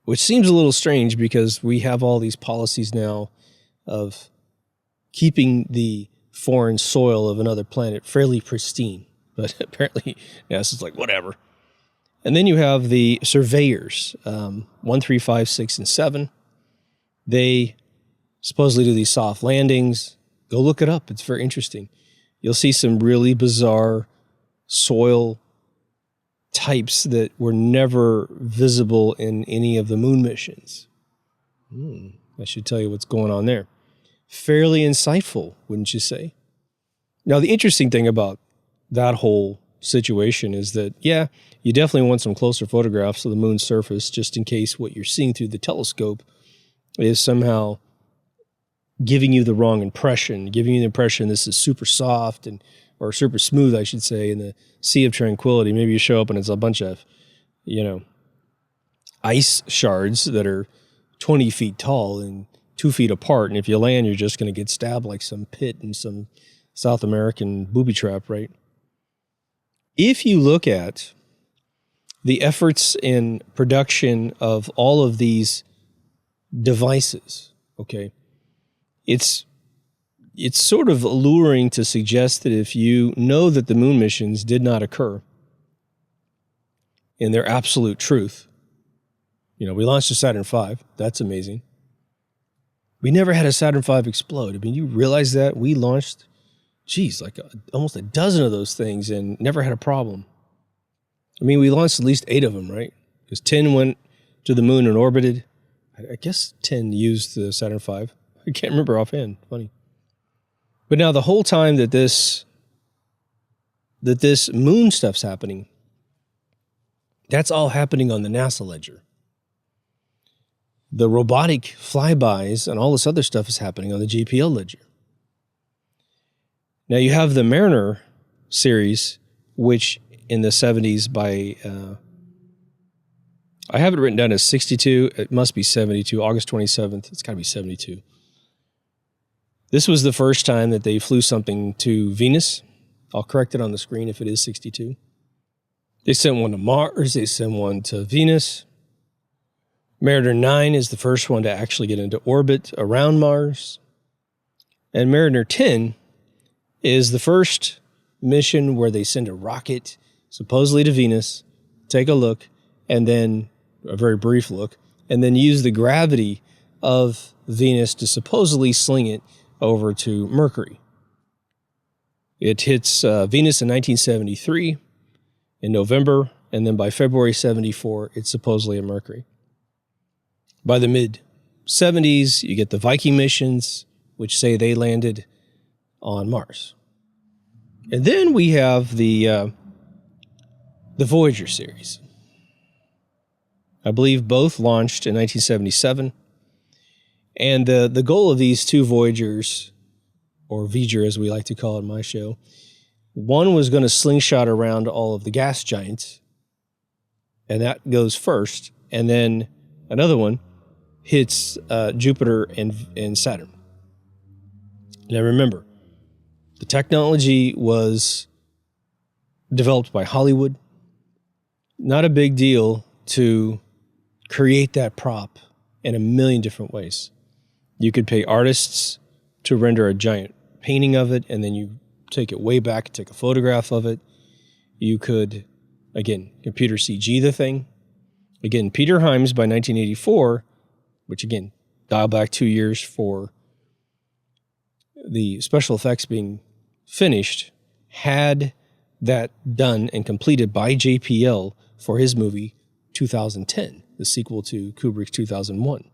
which seems a little strange because we have all these policies now of keeping the foreign soil of another planet fairly pristine. But apparently, NASA's like, whatever. And then you have the surveyors, 1, 3, 5, 6, and 7. They supposedly do these soft landings. Go look it up. It's very interesting. You'll see some really bizarre soil types that were never visible in any of the moon missions. I should tell you what's going on there. Fairly insightful, wouldn't you say? Now, the interesting thing about that whole situation is that, yeah, you definitely want some closer photographs of the moon's surface just in case what you're seeing through the telescope is somehow giving you the wrong impression, giving you the impression this is super soft or super smooth, I should say, in the Sea of Tranquility. Maybe you show up and it's a bunch of, ice shards that are 20 feet tall and 2 feet apart. And if you land, you're just going to get stabbed like some pit in some South American booby trap, right? If you look at the efforts in production of all of these devices, okay, it's sort of alluring to suggest that if you know that the moon missions did not occur in their absolute truth, we launched a Saturn V. That's amazing. We never had a Saturn V explode. I mean, you realize that? We launched, almost a dozen of those things and never had a problem. I mean, we launched at least 8 of them, right? Because 10 went to the moon and orbited. I guess 10 used the Saturn V. I can't remember offhand. Funny. But now the whole time that this moon stuff's happening, that's all happening on the NASA ledger. The robotic flybys and all this other stuff is happening on the JPL ledger. Now you have the Mariner series, which in the 70s by, I have it written down as 62. It must be 72, August 27th. It's got to be 72. This was the first time that they flew something to Venus. I'll correct it on the screen if it is 62. They sent one to Mars. They sent one to Venus. Mariner 9 is the first one to actually get into orbit around Mars. And Mariner 10 is the first mission where they send a rocket supposedly to Venus, take a look, and then a very brief look, and then use the gravity of Venus to supposedly sling it over to Mercury. It hits Venus in 1973 in November, and then by February 74, it's supposedly a Mercury. By the mid-70s, you get the Viking missions, which say they landed on Mars. And then we have the the Voyager series. I believe both launched in 1977. And the goal of these two Voyagers, or Voyager as we like to call it in my show, one was going to slingshot around all of the gas giants, and that goes first. And then another one hits Jupiter and Saturn. Now remember, the technology was developed by Hollywood. Not a big deal to create that prop in a million different ways. You could pay artists to render a giant painting of it, and then you take it way back, take a photograph of it. You could, again, computer CG the thing. Again, Peter Hyams by 1984, which again, dial back 2 years for the special effects being finished, had that done and completed by JPL for his movie 2010, the sequel to Kubrick's 2001.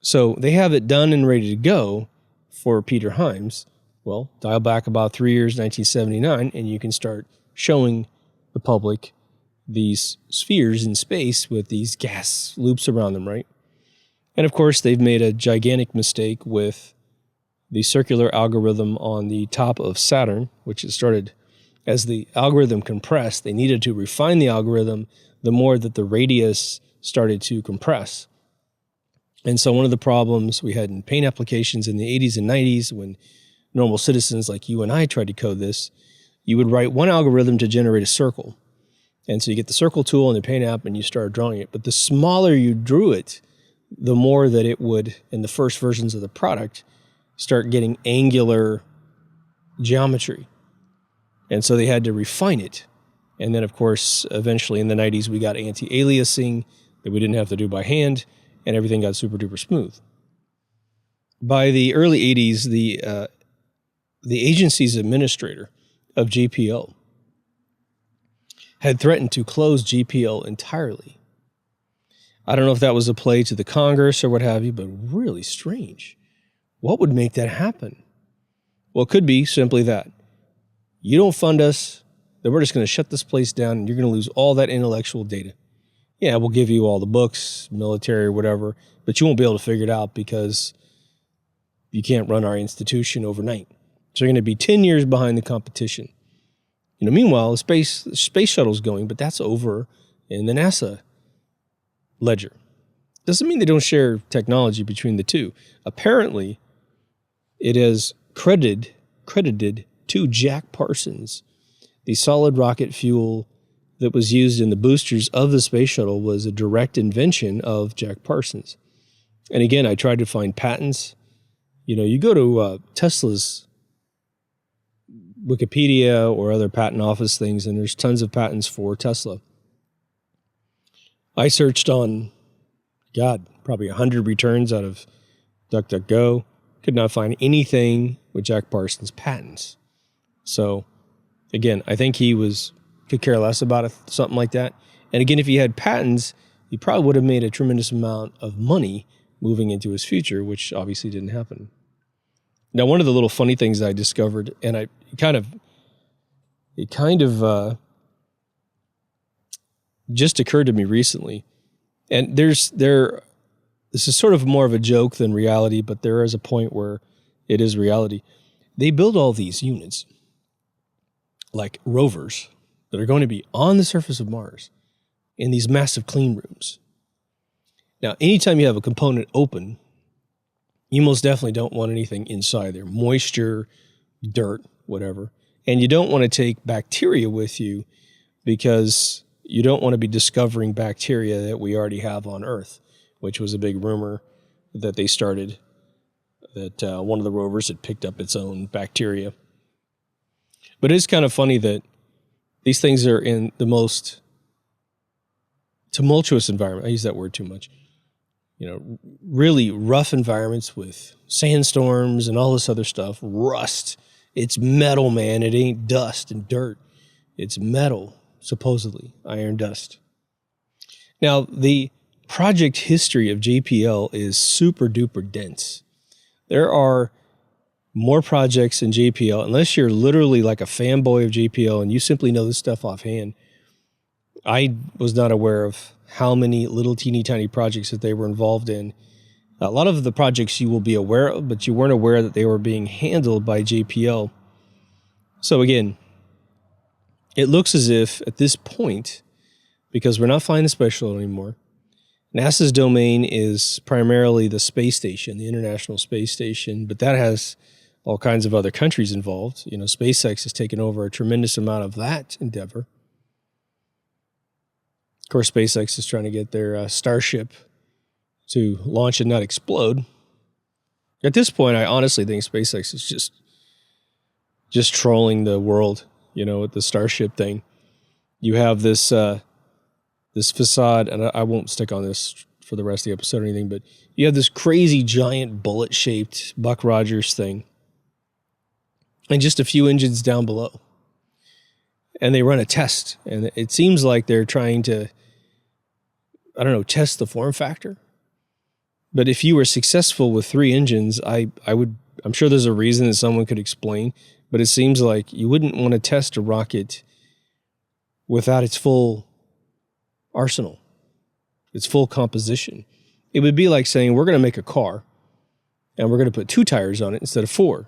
So they have it done and ready to go for Peter Hyams. Well, dial back about 3 years, 1979, and you can start showing the public these spheres in space with these gas loops around them, right? And of course, they've made a gigantic mistake with the circular algorithm on the top of Saturn, which has started as the algorithm compressed. They needed to refine the algorithm the more that the radius started to compress. And so one of the problems we had in paint applications in the 80s and 90s, when normal citizens like you and I tried to code this, you would write one algorithm to generate a circle. And so you get the circle tool in the paint app and you start drawing it. But the smaller you drew it, the more that it would, in the first versions of the product, start getting angular geometry. And so they had to refine it. And then, of course, eventually in the 90s, we got anti-aliasing that we didn't have to do by hand, and everything got super duper smooth. By the early 80s, the agency's administrator of JPL had threatened to close JPL entirely. I don't know if that was a play to the Congress or what have you, but really strange. What would make that happen? Well, it could be simply that. You don't fund us, then we're just going to shut this place down and you're going to lose all that intellectual data. Yeah, we'll give you all the books, military or whatever, but you won't be able to figure it out because you can't run our institution overnight. So you're going to be 10 years behind the competition. Meanwhile, the space shuttle's going, but that's over in the NASA ledger. Doesn't mean they don't share technology between the two. Apparently, it is credited to Jack Parsons. The solid rocket fuel that was used in the boosters of the space shuttle was a direct invention of Jack Parsons. And again, I tried to find patents. You go to Tesla's Wikipedia or other patent office things, and there's tons of patents for Tesla. I searched on, probably 100 returns out of DuckDuckGo. Could not find anything with Jack Parsons' patents. So, again, I think he could care less about something like that. And again, if he had patents, he probably would have made a tremendous amount of money moving into his future, which obviously didn't happen. Now, one of the little funny things I discovered, and it kind of just occurred to me recently, and this is sort of more of a joke than reality, but there is a point where it is reality. They build all these units, like rovers, that are going to be on the surface of Mars in these massive clean rooms. Now, anytime you have a component open, you most definitely don't want anything inside there. Moisture, dirt, whatever. And you don't want to take bacteria with you because you don't want to be discovering bacteria that we already have on Earth, which was a big rumor that they started, that one of the rovers had picked up its own bacteria. But it's kind of funny that these things are in the most tumultuous environment. I use that word too much. Really rough environments with sandstorms and all this other stuff. Rust. It's metal, man. It ain't dust and dirt. It's metal, supposedly, iron dust. Now, the project history of JPL is super duper dense. There are more projects in JPL, unless you're literally like a fanboy of JPL and you simply know this stuff offhand. I was not aware of how many little teeny tiny projects that they were involved in. A lot of the projects you will be aware of, but you weren't aware that they were being handled by JPL. So again, it looks as if at this point, because we're not flying the space shuttle anymore, NASA's domain is primarily the space station, the International Space Station, but that has all kinds of other countries involved. You know, SpaceX has taken over a tremendous amount of that endeavor. Of course, SpaceX is trying to get their Starship to launch and not explode. At this point, I honestly think SpaceX is just trolling the world, you know, with the Starship thing. You have this this facade, and I won't stick on this for the rest of the episode or anything, but you have this crazy giant bullet-shaped Buck Rogers thing and just a few engines down below. And they run a test, and it seems like they're trying to, I don't know, test the form factor. But if you were successful with 3 engines, I'm sure there's a reason that someone could explain, but it seems like you wouldn't want to test a rocket without its full arsenal, its full composition. It would be like saying, we're going to make a car and we're going to put 2 tires on it instead of 4.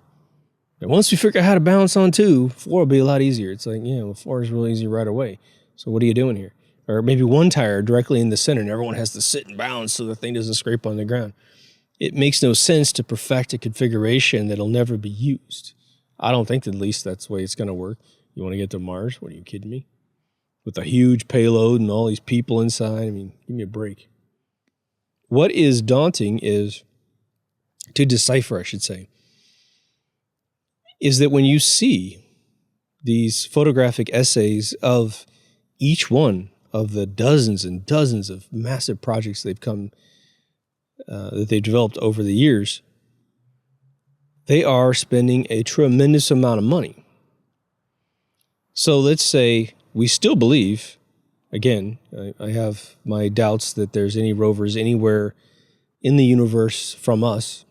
And once we figure out how to balance on 2, 4 will be a lot easier. It's like, yeah, well, 4 is really easy right away. So what are you doing here? Or maybe 1 tire directly in the center and everyone has to sit and balance so the thing doesn't scrape on the ground. It makes no sense to perfect a configuration that'll never be used. I don't think at least that's the way it's going to work. You want to get to Mars? What, are you kidding me? With a huge payload and all these people inside. I mean, give me a break. What is daunting is, to decipher, I should say, is that when you see these photographic essays of each one of the dozens and dozens of massive projects they've come, that they've developed over the years, they are spending a tremendous amount of money. So let's say we still believe, again, I have my doubts that there's any rovers anywhere in the universe from us.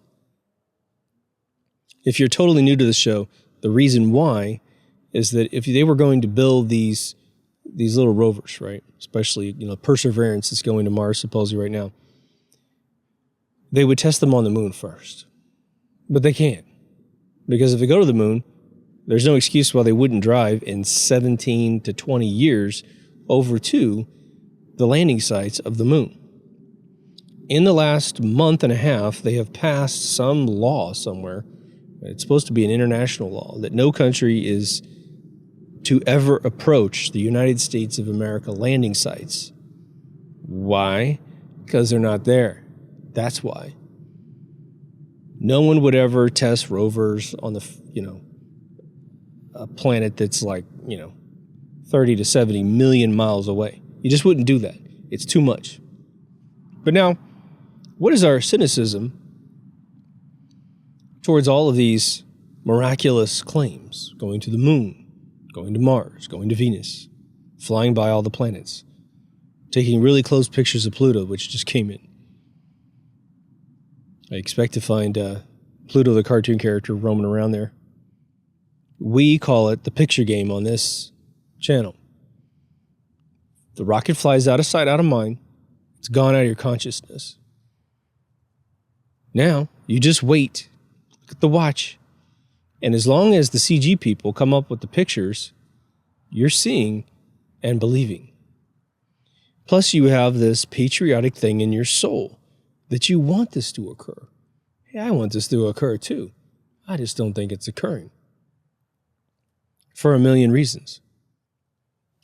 If you're totally new to the show, the reason why is that if they were going to build these little rovers, right, especially, you know, Perseverance is going to Mars supposedly right now, they would test them on the moon first. But they can't. Because if they go to the moon, there's no excuse why they wouldn't drive in 17 to 20 years over to the landing sites of the moon. In the last month and a half, they have passed some law somewhere. It's supposed to be an international law that no country is to ever approach the United States of America landing sites. Why? Because they're not there. That's why. No one would ever test rovers on the, a planet that's like, 30 to 70 million miles away. You just wouldn't do that. It's too much. But now, what is our cynicism towards all of these miraculous claims? Going to the moon, going to Mars, going to Venus, flying by all the planets, taking really close pictures of Pluto, which just came in. I expect to find Pluto, the cartoon character, roaming around there. We call it the picture game on this channel. The rocket flies out of sight, out of mind. It's gone out of your consciousness. Now, you just wait. Look at the watch. And as long as the CG people come up with the pictures, you're seeing and believing. Plus, you have this patriotic thing in your soul that you want this to occur. Hey, I want this to occur too. I just don't think it's occurring. For a million reasons.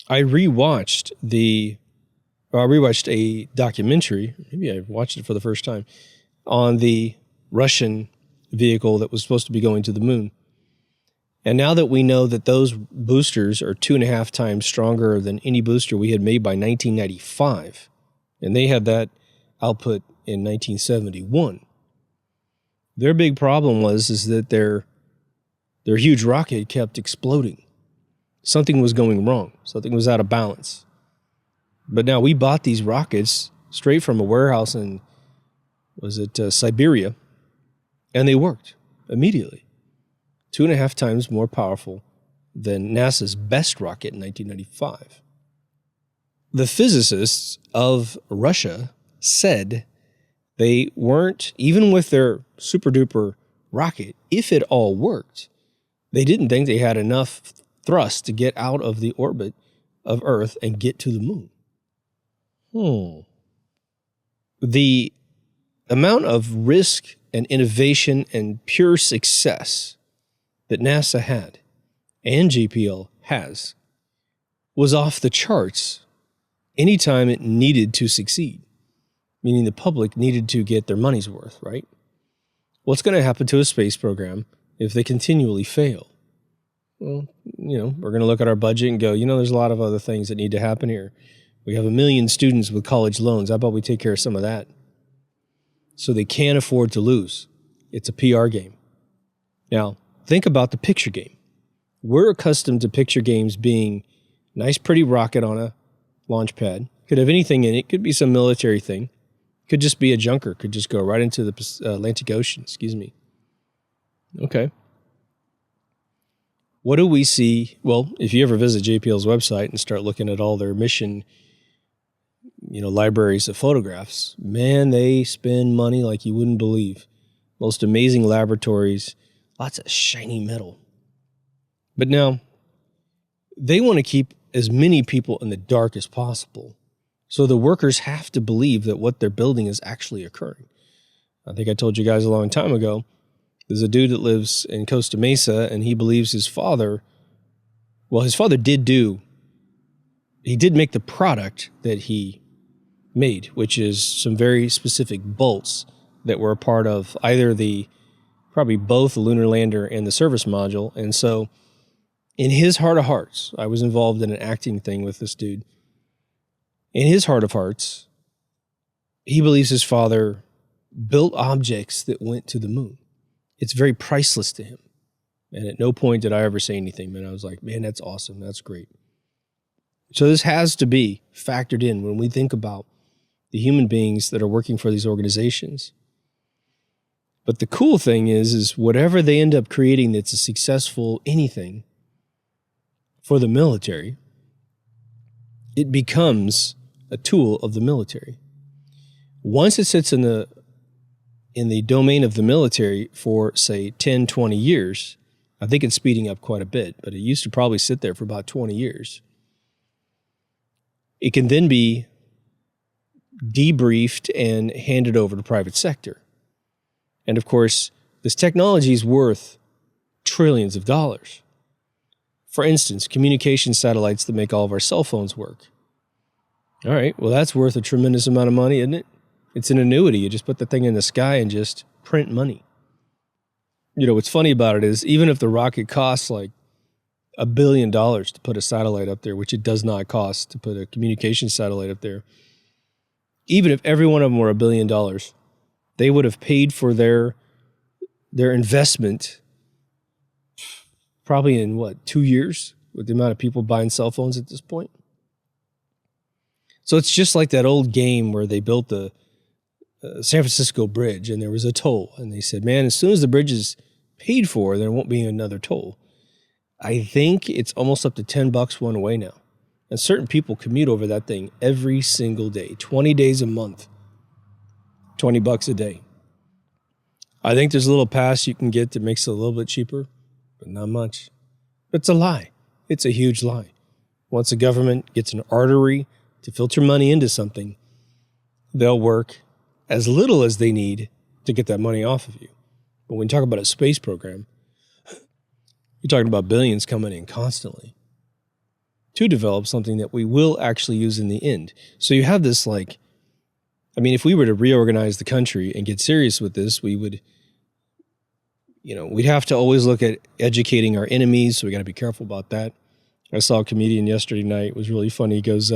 I rewatched a documentary, maybe I watched it for the first time, on the Russian vehicle that was supposed to be going to the moon. And now that we know that those boosters are 2.5 times stronger than any booster we had made by 1995, and they had that output in 1971, their big problem is that their huge rocket kept exploding. Something was going wrong. Something was out of balance. But now we bought these rockets straight from a warehouse in, Siberia, and they worked immediately. 2.5 times more powerful than NASA's best rocket in 1995. The physicists of Russia said they weren't, even with their super-duper rocket, if it all worked, they didn't think they had enough thrust to get out of the orbit of Earth and get to the moon. The amount of risk and innovation and pure success that NASA had and JPL has was off the charts anytime it needed to succeed, meaning the public needed to get their money's worth, right? What's going to happen to a space program if they continually fail? Well, we're going to look at our budget and go, there's a lot of other things that need to happen here. We have 1 million students with college loans. How about we take care of some of that? So they can't afford to lose. It's a PR game. Now, think about the picture game. We're accustomed to picture games being nice, pretty rocket on a launch pad. Could have anything in it. Could be some military thing. Could just be a junker. Could just go right into the Atlantic Ocean. Okay. What do we see? Well, if you ever visit JPL's website and start looking at all their mission, libraries of photographs, man, they spend money like you wouldn't believe. Most amazing laboratories, lots of shiny metal. But now, they want to keep as many people in the dark as possible. So the workers have to believe that what they're building is actually occurring. I think I told you guys a long time ago, there's a dude that lives in Costa Mesa, and he believes his father did make the product that he made, which is some very specific bolts that were a part of either probably both the lunar lander and the service module. And so in his heart of hearts, I was involved in an acting thing with this dude. In his heart of hearts, he believes his father built objects that went to the moon. It's very priceless to him. And at no point did I ever say anything, man. I was like, man, that's awesome. That's great. So this has to be factored in when we think about the human beings that are working for these organizations. But the cool thing is whatever they end up creating that's a successful anything for the military, it becomes a tool of the military. Once it sits in the domain of the military for, say, 10, 20 years, I think it's speeding up quite a bit, but it used to probably sit there for about 20 years. It can then be debriefed and handed over to private sector. And of course, this technology is worth trillions of dollars. For instance, communication satellites that make all of our cell phones work. All right, well, that's worth a tremendous amount of money, isn't it? It's an annuity. You just put the thing in the sky and just print money. What's funny about it is even if the rocket costs like $1 billion to put a satellite up there, which it does not cost to put a communication satellite up there, even if every one of them were $1 billion, they would have paid for their investment probably in 2 years with the amount of people buying cell phones at this point. So it's just like that old game where they built the San Francisco Bridge and there was a toll. And they said, man, as soon as the bridge is paid for, there won't be another toll. I think it's almost up to $10 one way now. And certain people commute over that thing every single day, 20 days a month, $20 a day. I think there's a little pass you can get that makes it a little bit cheaper, but not much. It's a lie. It's a huge lie. Once the government gets an artery to filter money into something, they'll work as little as they need to get that money off of you. But when you talk about a space program, you're talking about billions coming in constantly to develop something that we will actually use in the end. So you have this if we were to reorganize the country and get serious with this, we would, we'd have to always look at educating our enemies. So we got to be careful about that. I saw a comedian yesterday night. It was really funny. He goes,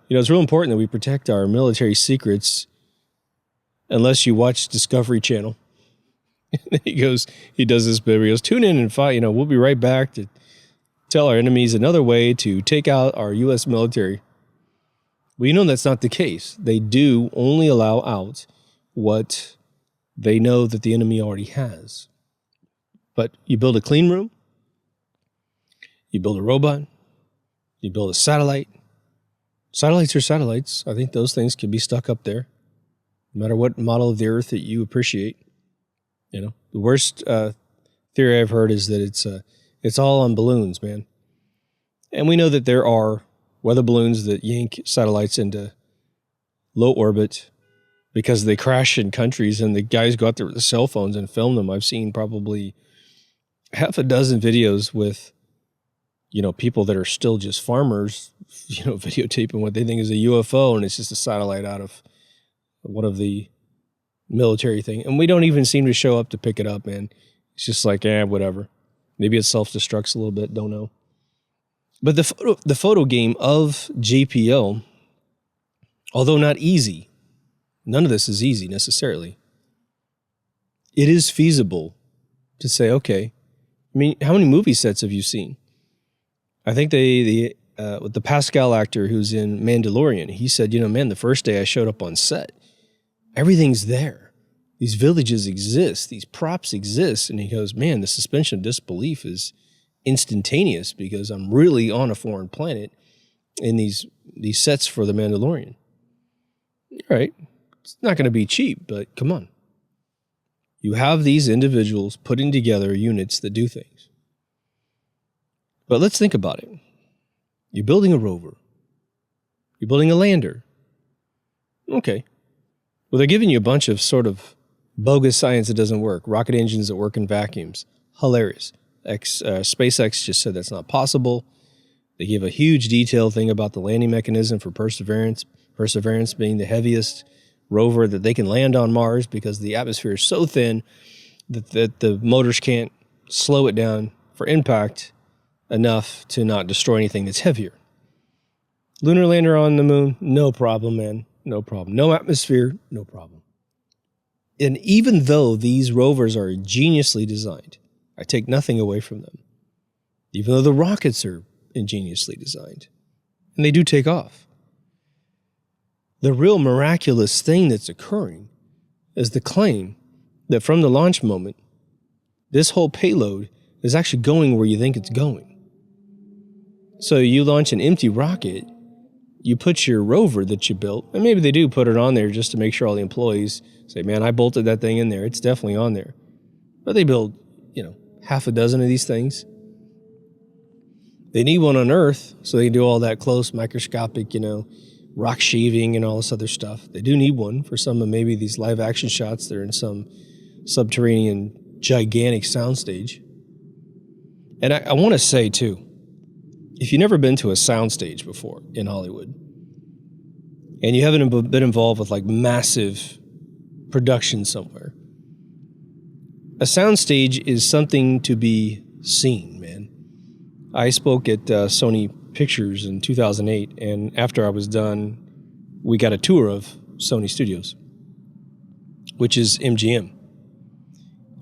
it's real important that we protect our military secrets unless you watch Discovery Channel. He does this bit where he goes, tune in and fight. We'll be right back to tell our enemies another way to take out our U.S. military. Well, that's not the case. They do only allow out what they know that the enemy already has. But you build a clean room, you build a robot, you build a satellite. Satellites are satellites. I think those things can be stuck up there, no matter what model of the Earth that you appreciate. You know, the worst theory I've heard is that it's all on balloons, man. And we know that there are weather balloons that yank satellites into low orbit because they crash in countries, and the guys go out there with the cell phones and film them. I've seen probably half a dozen videos with, you know, people that are still just farmers, you know, videotaping what they think is a UFO, and it's just a satellite out of one of the military thing. And we don't even seem to show up to pick it up, man. It's just like, whatever. Maybe it self-destructs a little bit, don't know. But the photo game of JPL, although not easy, none of this is easy necessarily, it is feasible to say, okay, I mean, how many movie sets have you seen? I think with the Pascal actor who's in Mandalorian, he said, you know, man, the first day I showed up on set, everything's there. These villages exist. These props exist. And he goes, man, the suspension of disbelief is instantaneous because I'm really on a foreign planet in these sets for the Mandalorian. All right. It's not going to be cheap, but come on. You have these individuals putting together units that do things. But let's think about it. You're building a rover. You're building a lander. Okay. Well, they're giving you a bunch of sort of bogus science that doesn't work. Rocket engines that work in vacuums. Hilarious. SpaceX just said that's not possible. They give a huge detailed thing about the landing mechanism for Perseverance. Perseverance being the heaviest rover that they can land on Mars because the atmosphere is so thin that the motors can't slow it down for impact enough to not destroy anything that's heavier. Lunar lander on the moon, no problem, man. No problem. No atmosphere, no problem. And even though these rovers are ingeniously designed, I take nothing away from them. Even though the rockets are ingeniously designed, and they do take off. The real miraculous thing that's occurring is the claim that from the launch moment, this whole payload is actually going where you think it's going. So you launch an empty rocket, you put your rover that you built, and maybe they do put it on there just to make sure all the employees say, man, I bolted that thing in there. It's definitely on there. But they build, half a dozen of these things. They need one on Earth so they can do all that close microscopic, rock shaving and all this other stuff. They do need one for some of maybe these live action shots that are in some subterranean gigantic soundstage. And I want to say too, if you've never been to a soundstage before in Hollywood, and you haven't been involved with like massive production somewhere, a soundstage is something to be seen, man. I spoke at Sony Pictures in 2008, and after I was done, we got a tour of Sony Studios, which is MGM.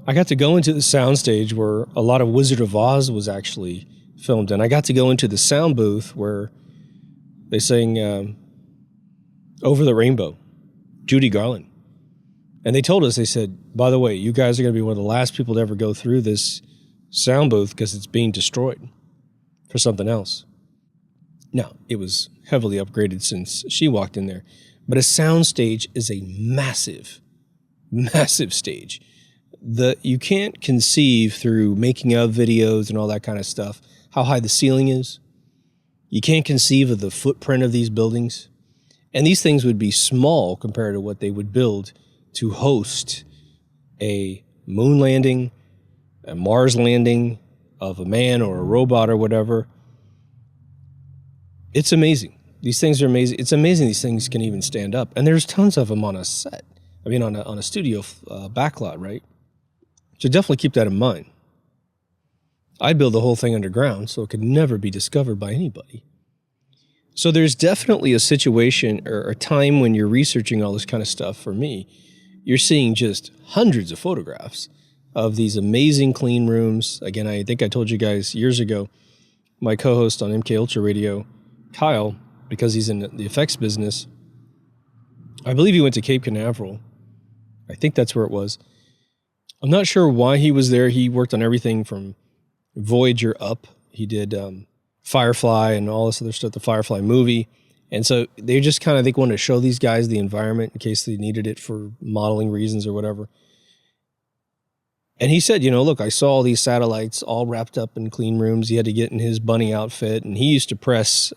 I got to go into the soundstage where a lot of Wizard of Oz was actually filmed, and I got to go into the sound booth where they sang Over the Rainbow, Judy Garland. And they told us, they said, by the way, you guys are going to be one of the last people to ever go through this sound booth because it's being destroyed for something else. Now, it was heavily upgraded since she walked in there. But a sound stage is a massive, massive stage. You can't conceive through making of videos and all that kind of stuff how high the ceiling is. You can't conceive of the footprint of these buildings. And these things would be small compared to what they would build to host a moon landing, a Mars landing of a man or a robot or whatever. It's amazing. These things are amazing. It's amazing these things can even stand up. And there's tons of them on a set. I mean, on a studio backlot, right? So definitely keep that in mind. I'd build the whole thing underground so it could never be discovered by anybody. So there's definitely a situation or a time when you're researching all this kind of stuff. For me, you're seeing just hundreds of photographs of these amazing clean rooms. Again, I think I told you guys years ago, my co-host on MK Ultra Radio, Kyle, because he's in the effects business, I believe he went to Cape Canaveral I think that's where it was. I'm not sure why he was there. He worked on everything from Voyager up. He did Firefly and all this other stuff, the Firefly movie. And so they just kind of, they wanted to show these guys the environment in case they needed it for modeling reasons or whatever. And he said, look, I saw all these satellites all wrapped up in clean rooms. He had to get in his bunny outfit, and he used to press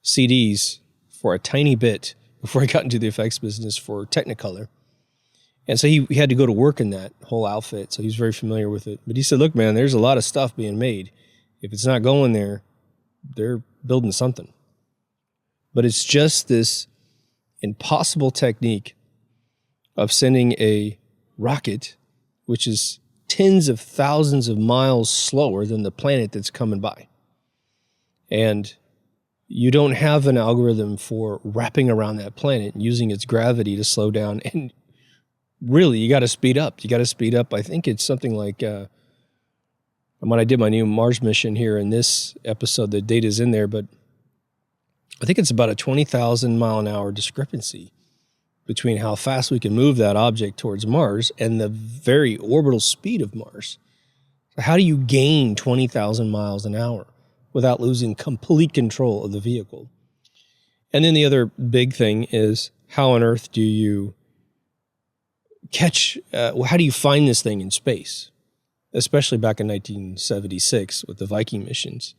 CDs for a tiny bit before he got into the effects business for Technicolor. And so he had to go to work in that whole outfit, so he's very familiar with it. But he said, look, man, there's a lot of stuff being made. If it's not going there, they're building something. But it's just this impossible technique of sending a rocket, which is tens of thousands of miles slower than the planet that's coming by. And you don't have an algorithm for wrapping around that planet and using its gravity to slow down. And really, you got to speed up. You got to speed up. I think it's something like, when I did my new Mars mission here in this episode, the data's in there, but I think it's about a 20,000 mile an hour discrepancy between how fast we can move that object towards Mars and the very orbital speed of Mars. How do you gain 20,000 miles an hour without losing complete control of the vehicle? And then the other big thing is, how on earth do you how do you find this thing in space? Especially back in 1976 with the Viking missions.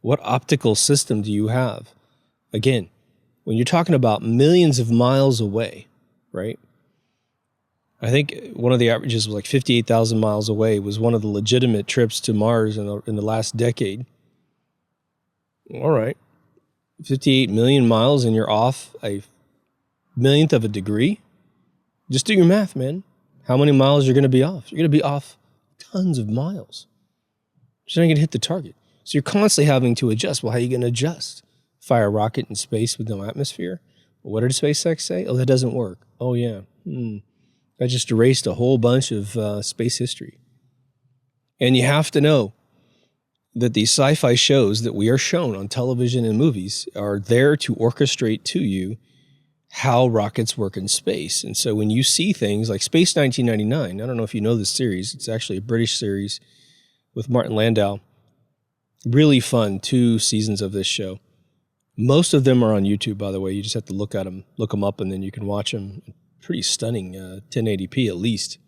What optical system do you have? Again, when you're talking about millions of miles away, right? I think one of the averages was like 58,000 miles away was one of the legitimate trips to Mars in the last decade. All right. 58 million miles and you're off a millionth of a degree? Just do your math, man. How many miles you're going to be off? You're going to be off tons of miles. You're not going to hit the target. So you're constantly having to adjust. Well, how are you going to adjust? Fire a rocket in space with no atmosphere? Well, what did SpaceX say? Oh, that doesn't work. Oh, yeah. That just erased a whole bunch of space history. And you have to know that these sci-fi shows that we are shown on television and movies are there to orchestrate to you how rockets work in space. And so when you see things like Space 1999, I don't know if you know this series. It's actually a British series with Martin Landau. Really fun 2 seasons of this show. Most of them are on YouTube, by the way. You just have to look them up, and then you can watch them. Pretty stunning, 1080p at least.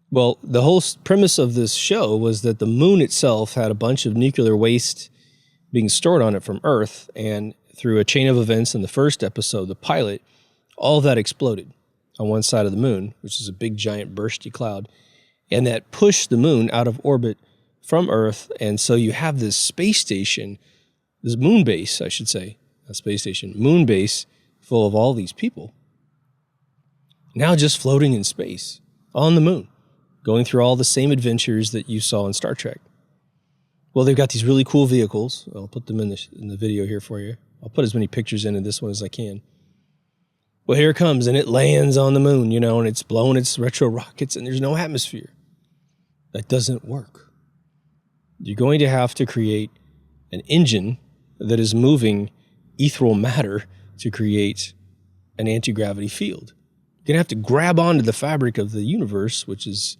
Well, the whole premise of this show was that the moon itself had a bunch of nuclear waste being stored on it from Earth, and through a chain of events in the first episode, the pilot, all of that exploded on one side of the moon, which is a big, giant, bursty cloud, and that pushed the moon out of orbit from Earth, and so you have this space station, this moon base, I should say, a space station, moon base full of all these people, now just floating in space, on the moon, going through all the same adventures that you saw in Star Trek. Well, they've got these really cool vehicles. I'll put them in the video here for you. I'll put as many pictures into this one as I can. Well, here it comes, and it lands on the moon, and it's blowing its retro rockets, and there's no atmosphere. That doesn't work. You're going to have to create an engine that is moving ethereal matter to create an anti-gravity field. You're going to have to grab onto the fabric of the universe, which is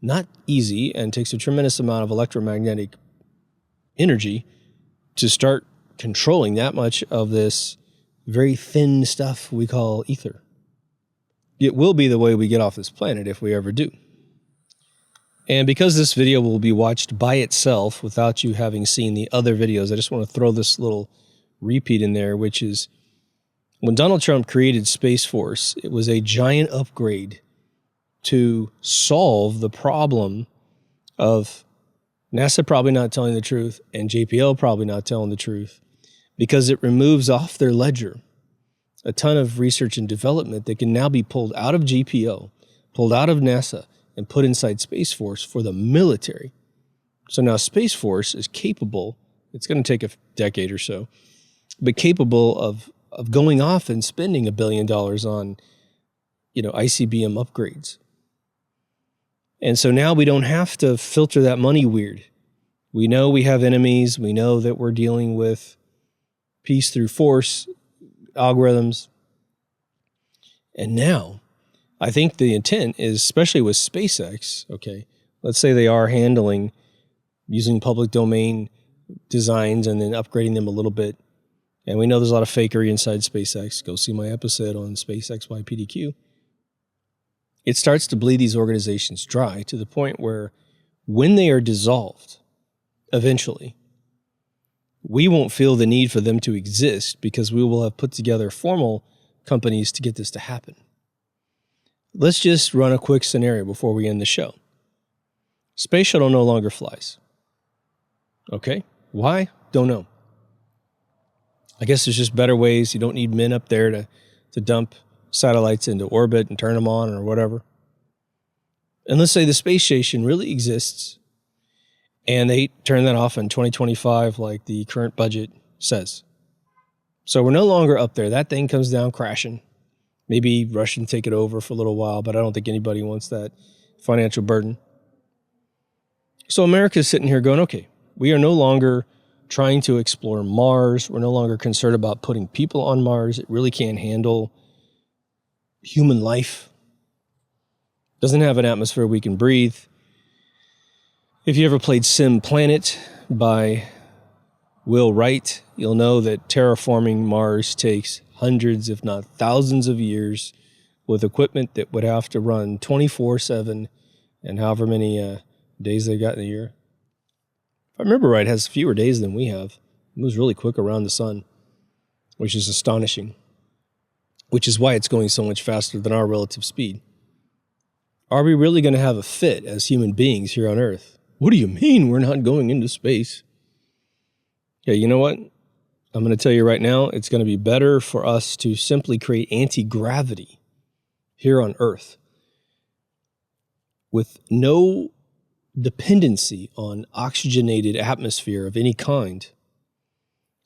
not easy and takes a tremendous amount of electromagnetic energy to start controlling that much of this very thin stuff we call ether. It will be the way we get off this planet if we ever do. And because this video will be watched by itself without you having seen the other videos, I just want to throw this little repeat in there, which is when Donald Trump created Space Force, it was a giant upgrade to solve the problem of NASA probably not telling the truth and JPL probably not telling the truth, because it removes off their ledger a ton of research and development that can now be pulled out of JPL, pulled out of NASA, and put inside Space Force for the military. So now Space Force is capable, it's going to take a decade or so, but capable of going off and spending $1 billion on, ICBM upgrades. And so now we don't have to filter that money weird. We know we have enemies. We know that we're dealing with peace through force algorithms. And now I think the intent is, especially with SpaceX, okay, let's say they are using public domain designs and then upgrading them a little bit. And we know there's a lot of fakery inside SpaceX. Go see my episode on SpaceXYPDQ. It starts to bleed these organizations dry to the point where when they are dissolved, eventually, we won't feel the need for them to exist because we will have put together formal companies to get this to happen. Let's just run a quick scenario before we end the show. Space shuttle no longer flies. Okay, why? Don't know. I guess there's just better ways. You don't need men up there to dump satellites into orbit and turn them on or whatever. And let's say the space station really exists and they turn that off in 2025 like the current budget says. So we're no longer up there. That thing comes down crashing. Maybe Russians take it over for a little while, but I don't think anybody wants that financial burden. So America's sitting here going, okay, we are no longer trying to explore Mars. We're no longer concerned about putting people on Mars. It really can't handle human life. Doesn't have an atmosphere we can breathe. If you ever played Sim Planet by Will Wright, you'll know that terraforming Mars takes hundreds, if not thousands of years with equipment that would have to run 24/7 and however many days they got in the year. If I remember right, it has fewer days than we have. It moves really quick around the sun, which is astonishing, which is why it's going so much faster than our relative speed. Are we really going to have a fit as human beings here on Earth? What do you mean we're not going into space? Yeah, you know what? I'm going to tell you right now, it's going to be better for us to simply create anti-gravity here on Earth with no dependency on oxygenated atmosphere of any kind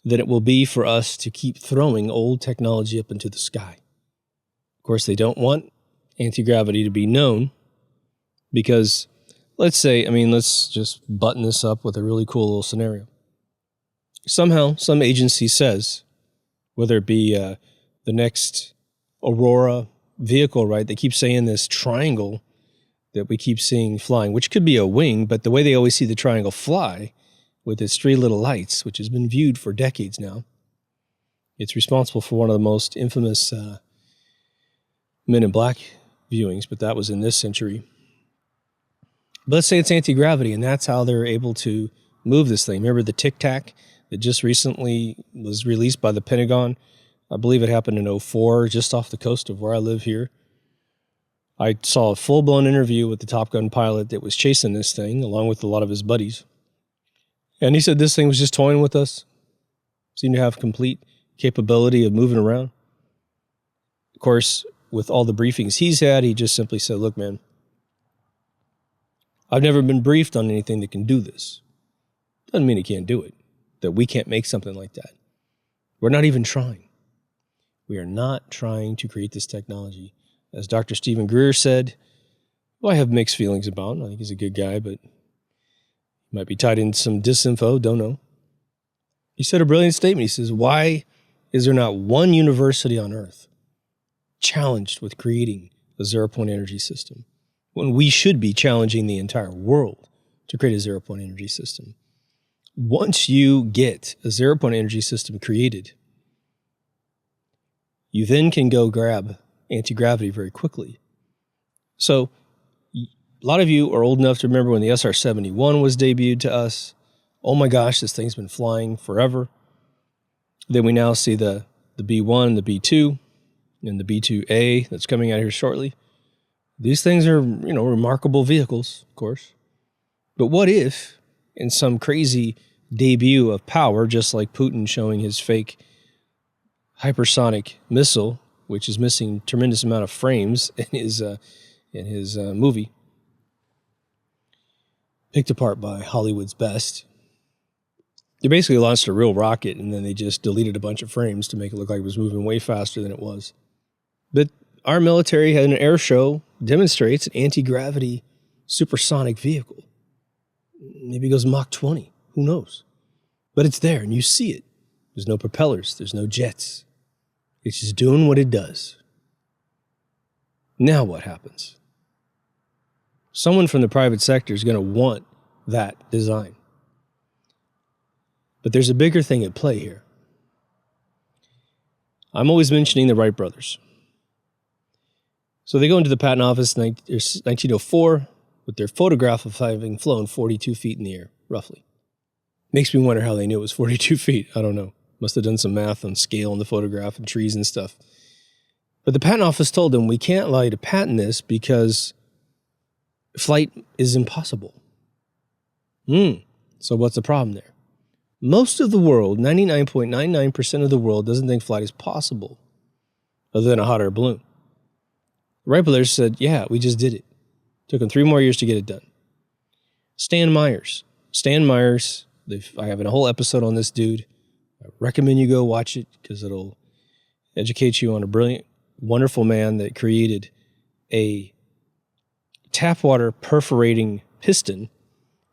than it will be for us to keep throwing old technology up into the sky. Of course, they don't want anti-gravity to be known because, let's just button this up with a really cool little scenario. Somehow, some agency says, whether it be the next Aurora vehicle, right? They keep saying this triangle that we keep seeing flying, which could be a wing, but the way they always see the triangle fly with its three little lights, which has been viewed for decades now, it's responsible for one of the most infamous Men in Black viewings, but that was in this century. But let's say it's anti-gravity, and that's how they're able to move this thing. Remember the Tic Tac that just recently was released by the Pentagon? I believe it happened in 2004, just off the coast of where I live here. I saw a full-blown interview with the Top Gun pilot that was chasing this thing, along with a lot of his buddies. And he said this thing was just toying with us. Seemed to have complete capability of moving around. Of course, with all the briefings he's had, he just simply said, look, man, I've never been briefed on anything that can do this. Doesn't mean it can't do it, that we can't make something like that. We're not even trying. We are not trying to create this technology. As Dr. Stephen Greer said, who I have mixed feelings about. I think he's a good guy, but he might be tied in some disinfo, don't know. He said a brilliant statement. He says, why is there not one university on Earth challenged with creating a zero-point energy system when we should be challenging the entire world to create a zero-point energy system? Once you get a zero-point energy system created, you then can go grab anti-gravity very quickly. So a lot of you are old enough to remember when the SR-71 was debuted to us. Oh my gosh, this thing's been flying forever. Then we now see the B-1, the B-2, and the B-2A that's coming out here shortly. These things are, remarkable vehicles, of course. But what if, in some crazy debut of power, just like Putin showing his fake hypersonic missile, which is missing tremendous amount of frames in his movie, picked apart by Hollywood's best. They basically launched a real rocket, and then they just deleted a bunch of frames to make it look like it was moving way faster than it was. But our military had an air show, demonstrates an anti-gravity supersonic vehicle. Maybe it goes Mach 20. Who knows? But it's there, and you see it. There's no propellers. There's no jets. It's just doing what it does. Now what happens? Someone from the private sector is going to want that design. But there's a bigger thing at play here. I'm always mentioning the Wright brothers. So they go into the patent office in 1904 with their photograph of having flown 42 feet in the air, roughly. Makes me wonder how they knew it was 42 feet. I don't know. Must have done some math on scale in the photograph and trees and stuff. But the patent office told them, we can't allow you to patent this because flight is impossible. So what's the problem there? Most of the world, 99.99% of the world, doesn't think flight is possible other than a hot air balloon. The Wright brothers said, yeah, we just did it. Took them 3 more years to get it done. Stan Myers, I have a whole episode on this dude. I recommend you go watch it because it'll educate you on a brilliant, wonderful man that created a tap water perforating piston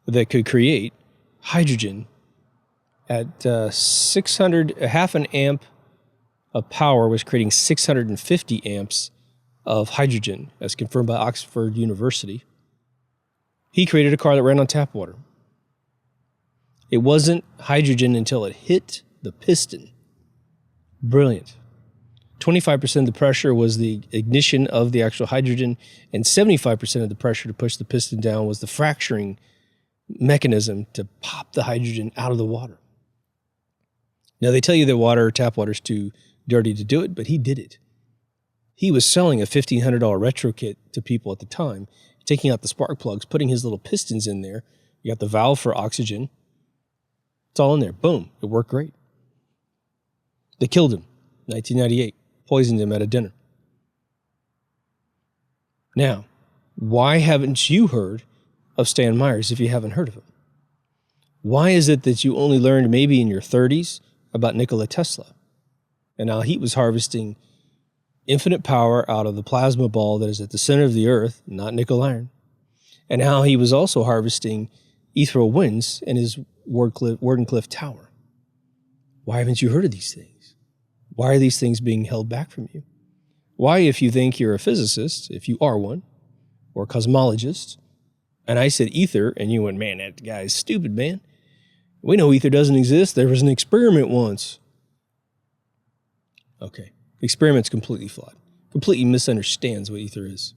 that could create hydrogen at 600, a half an amp of power was creating 650 amps of hydrogen, as confirmed by Oxford University. He created a car that ran on tap water. It wasn't hydrogen until it hit the piston. Brilliant. 25% of the pressure was the ignition of the actual hydrogen, and 75% of the pressure to push the piston down was the fracturing mechanism to pop the hydrogen out of the water. Now, they tell you that tap water is too dirty to do it, but he did it. He was selling a $1,500 retro kit to people at the time, taking out the spark plugs, putting his little pistons in there. You got the valve for oxygen. It's all in there. Boom. It worked great. They killed him. 1998. Poisoned him at a dinner. Now, why haven't you heard of Stan Myers if you haven't heard of him? Why is it that you only learned maybe in your 30s about Nikola Tesla and how he was harvesting infinite power out of the plasma ball that is at the center of the earth, not nickel iron, and how he was also harvesting ethereal winds in his Wardenclyffe Tower? Why haven't you heard of these things? Why are these things being held back from you? Why, if you think you're a physicist, if you are one, or a cosmologist, and I said ether, and you went, man, that guy is stupid, man. We know ether doesn't exist. There was an experiment once. Okay. Experiment's completely flawed. Completely misunderstands what ether is.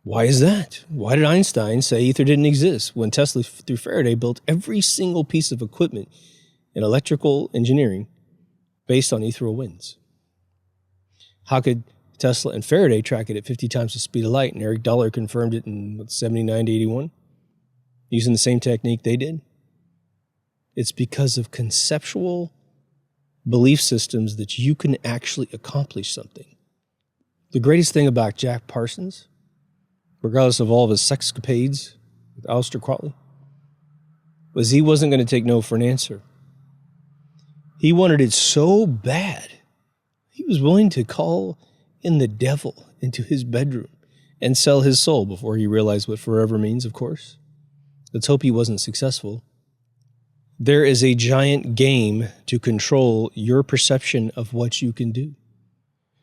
Why is that? Why did Einstein say ether didn't exist when Tesla, through Faraday, built every single piece of equipment in electrical engineering based on ethereal winds? How could Tesla and Faraday track it at 50 times the speed of light, and Eric Dollar confirmed it in 79 to 81, using the same technique they did? It's because of conceptual belief systems that you can actually accomplish something. The greatest thing about Jack Parsons, regardless of all of his sexcapades with Aleister Crowley, was he wasn't going to take no for an answer. He wanted it so bad, he was willing to call in the devil into his bedroom and sell his soul before he realized what forever means, of course. Let's hope he wasn't successful. There is a giant game to control your perception of what you can do.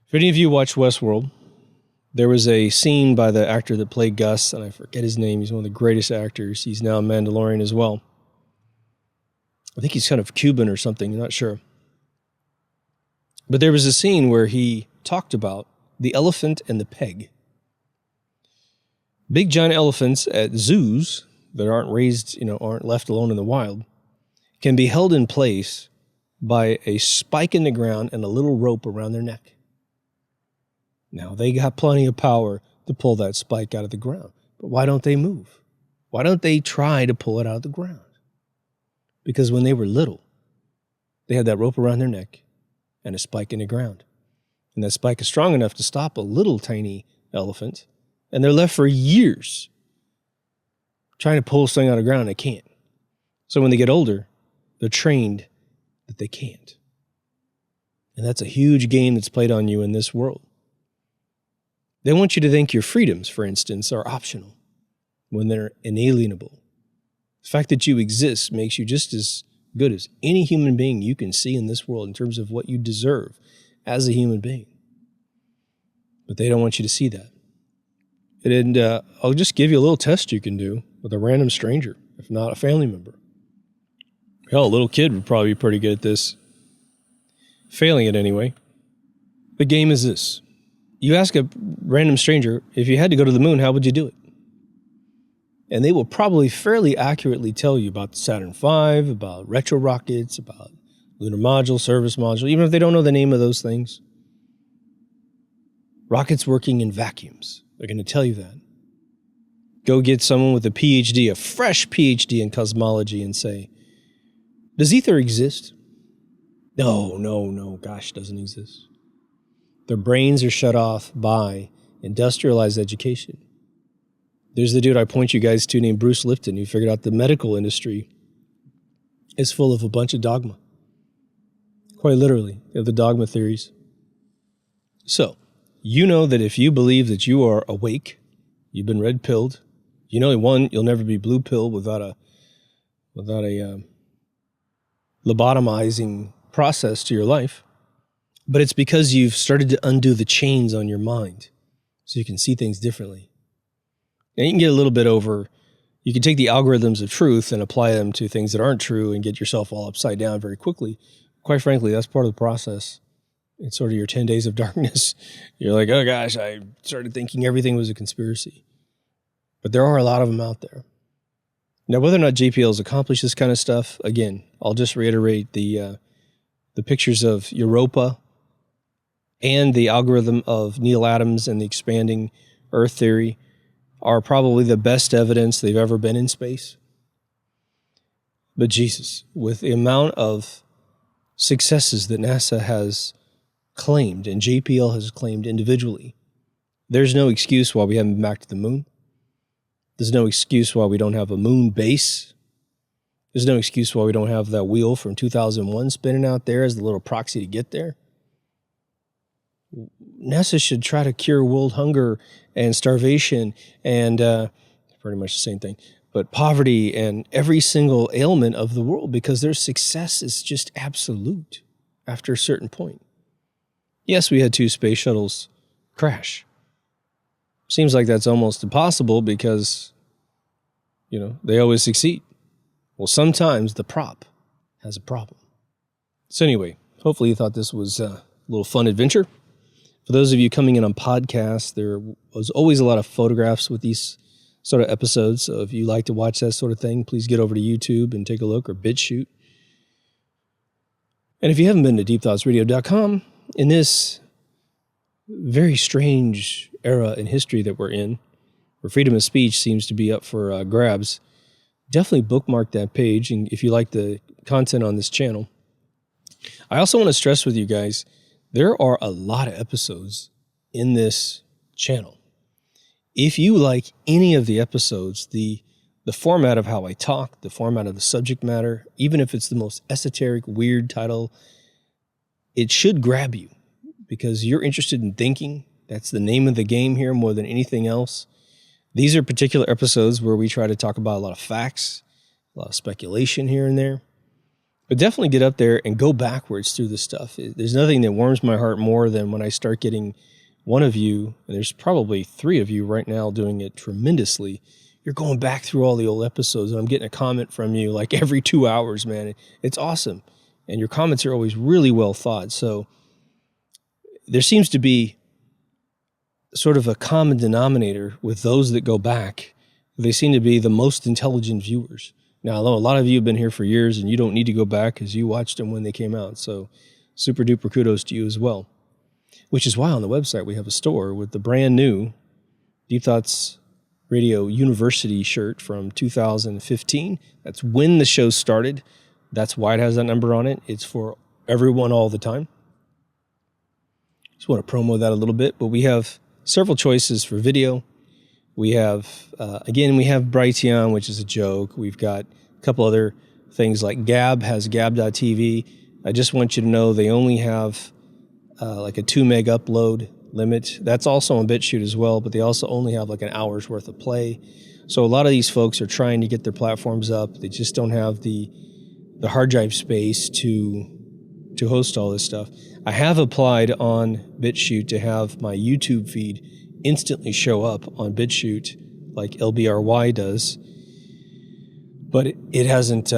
If any of you watch Westworld, there was a scene by the actor that played Gus, and I forget his name. He's one of the greatest actors. He's now a Mandalorian as well. I think he's kind of Cuban or something, I'm not sure. But there was a scene where he talked about the elephant and the peg. Big giant elephants at zoos that aren't raised, aren't left alone in the wild, can be held in place by a spike in the ground and a little rope around their neck. Now, they got plenty of power to pull that spike out of the ground. But why don't they move? Why don't they try to pull it out of the ground? Because when they were little, they had that rope around their neck and a spike in the ground. And that spike is strong enough to stop a little tiny elephant, and they're left for years trying to pull something out of the ground. They can't. So when they get older, they're trained that they can't. And that's a huge game that's played on you in this world. They want you to think your freedoms, for instance, are optional when they're inalienable. The fact that you exist makes you just as good as any human being you can see in this world in terms of what you deserve as a human being. But they don't want you to see that. And I'll just give you a little test you can do with a random stranger, if not a family member. Hell, a little kid would probably be pretty good at this. Failing it anyway. The game is this. You ask a random stranger, if you had to go to the moon, how would you do it? And they will probably fairly accurately tell you about the Saturn V, about retro rockets, about lunar module, service module, even if they don't know the name of those things. Rockets working in vacuums. They're going to tell you that. Go get someone with a PhD, a fresh PhD in cosmology, and say, does ether exist? No, gosh, doesn't exist. Their brains are shut off by industrialized education. There's the dude I point you guys to named Bruce Lipton, who figured out the medical industry is full of a bunch of dogma. Quite literally, they have the dogma theories. So, you know that if you believe that you are awake, you've been red-pilled, you know, one, you'll never be blue-pilled without a lobotomizing process to your life. But it's because you've started to undo the chains on your mind so you can see things differently. Now, you can get a little bit you can take the algorithms of truth and apply them to things that aren't true and get yourself all upside down very quickly. Quite frankly, that's part of the process. It's sort of your 10 days of darkness. You're like, oh gosh, I started thinking everything was a conspiracy. But there are a lot of them out there. Now, whether or not JPL's accomplished this kind of stuff, again, I'll just reiterate the pictures of Europa and the algorithm of Neil Adams and the expanding Earth theory are probably the best evidence they've ever been in space. But Jesus, with the amount of successes that NASA has claimed and JPL has claimed individually, there's no excuse why we haven't been back to the moon. There's no excuse why we don't have a moon base. There's no excuse why we don't have that wheel from 2001 spinning out there as the little proxy to get there. NASA should try to cure world hunger and starvation and pretty much the same thing, but poverty and every single ailment of the world because their success is just absolute after a certain point. Yes, we had 2 space shuttles crash. Seems like that's almost impossible because, they always succeed. Well, sometimes the prop has a problem. So anyway, hopefully you thought this was a little fun adventure. For those of you coming in on podcasts, there was always a lot of photographs with these sort of episodes. So if you like to watch that sort of thing, please get over to YouTube and take a look, or BitChute. And if you haven't been to deepthoughtsradio.com, in this very strange era in history that we're in, where freedom of speech seems to be up for grabs, definitely bookmark that page. And if you like the content on this channel, I also want to stress with you guys, there are a lot of episodes in this channel. If you like any of the episodes, the format of how I talk, the format of the subject matter, even if it's the most esoteric, weird title, it should grab you because you're interested in thinking. That's the name of the game here more than anything else. These are particular episodes where we try to talk about a lot of facts, a lot of speculation here and there. But definitely get up there and go backwards through this stuff. There's nothing that warms my heart more than when I start getting one of you, and there's probably 3 of you right now doing it tremendously. You're going back through all the old episodes, and I'm getting a comment from you like every 2 hours, man. It's awesome. And your comments are always really well thought. So there seems to be sort of a common denominator with those that go back. They seem to be the most intelligent viewers. Now, I know a lot of you have been here for years and you don't need to go back because you watched them when they came out. So super duper kudos to you as well. Which is why on the website we have a store with the brand new Deep Thoughts Radio University shirt from 2015. That's when the show started. That's why it has that number on it. It's for everyone all the time. Just want to promo that a little bit, but we have several choices for video. We have, we have Brighteon, which is a joke. We've got a couple other things like Gab has gab.tv. I just want you to know they only have like a 2 meg upload limit. That's also on BitChute as well, but they also only have like an hour's worth of play. So a lot of these folks are trying to get their platforms up. They just don't have the hard drive space to to host all this stuff. I have applied on BitChute to have my YouTube feed instantly show up on BitChute like LBRY does, but it hasn't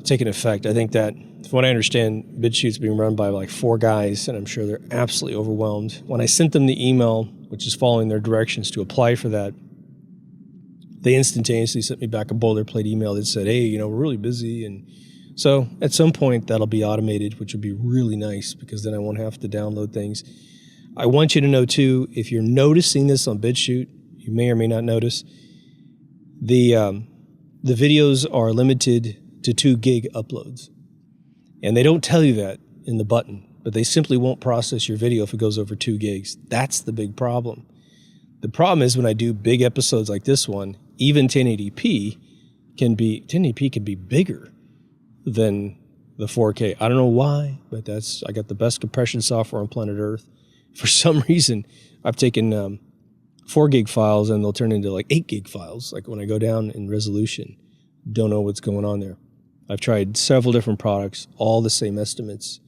taken effect. I think that, from what I understand, BitChute's being run by like 4 guys, and I'm sure they're absolutely overwhelmed. When I sent them the email, which is following their directions to apply for that, they instantaneously sent me back a boilerplate email that said, hey, we're really busy. And so at some point that'll be automated, which would be really nice because then I won't have to download things. I want you to know too, if you're noticing this on BitChute, you may or may not notice, the videos are limited to 2 gig uploads. And they don't tell you that in the button, but they simply won't process your video if it goes over 2 gigs. That's the big problem. The problem is when I do big episodes like this one, even 1080p can be bigger than the 4K. I don't know why, but I got the best compression software on planet Earth. For some reason, I've taken 4 gig files and they'll turn into like 8 gig files. Like when I go down in resolution, don't know what's going on there. I've tried several different products, all the same estimates.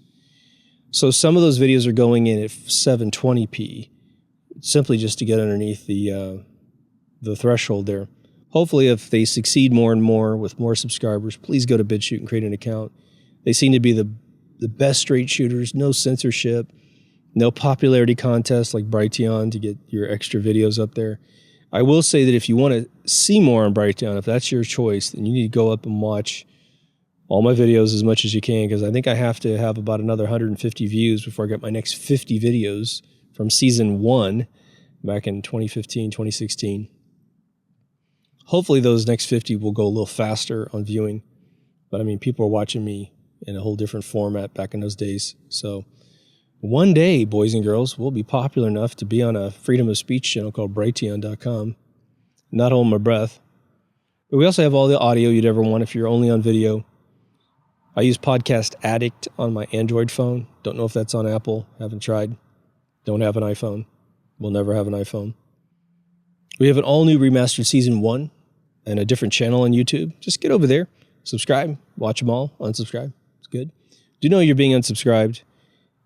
So some of those videos are going in at 720p, simply just to get underneath the threshold there. Hopefully, if they succeed more and more with more subscribers, please go to BitChute and create an account. They seem to be the best straight shooters, no censorship, no popularity contest like Brighteon to get your extra videos up there. I will say that if you want to see more on Brighteon, if that's your choice, then you need to go up and watch all my videos as much as you can, because I think I have to have about another 150 views before I get my next 50 videos from season 1 back in 2015, 2016. Hopefully those next 50 will go a little faster on viewing. But I mean, people are watching me in a whole different format back in those days. So one day, boys and girls, we'll be popular enough to be on a freedom of speech channel called Brighteon.com. Not holding my breath. But we also have all the audio you'd ever want if you're only on video. I use Podcast Addict on my Android phone. Don't know if that's on Apple. Haven't tried. Don't have an iPhone. Will never have an iPhone. We have an all-new remastered Season 1 and a different channel on YouTube. Just get over there, subscribe, watch them all, unsubscribe. It's good. Do know you're being unsubscribed.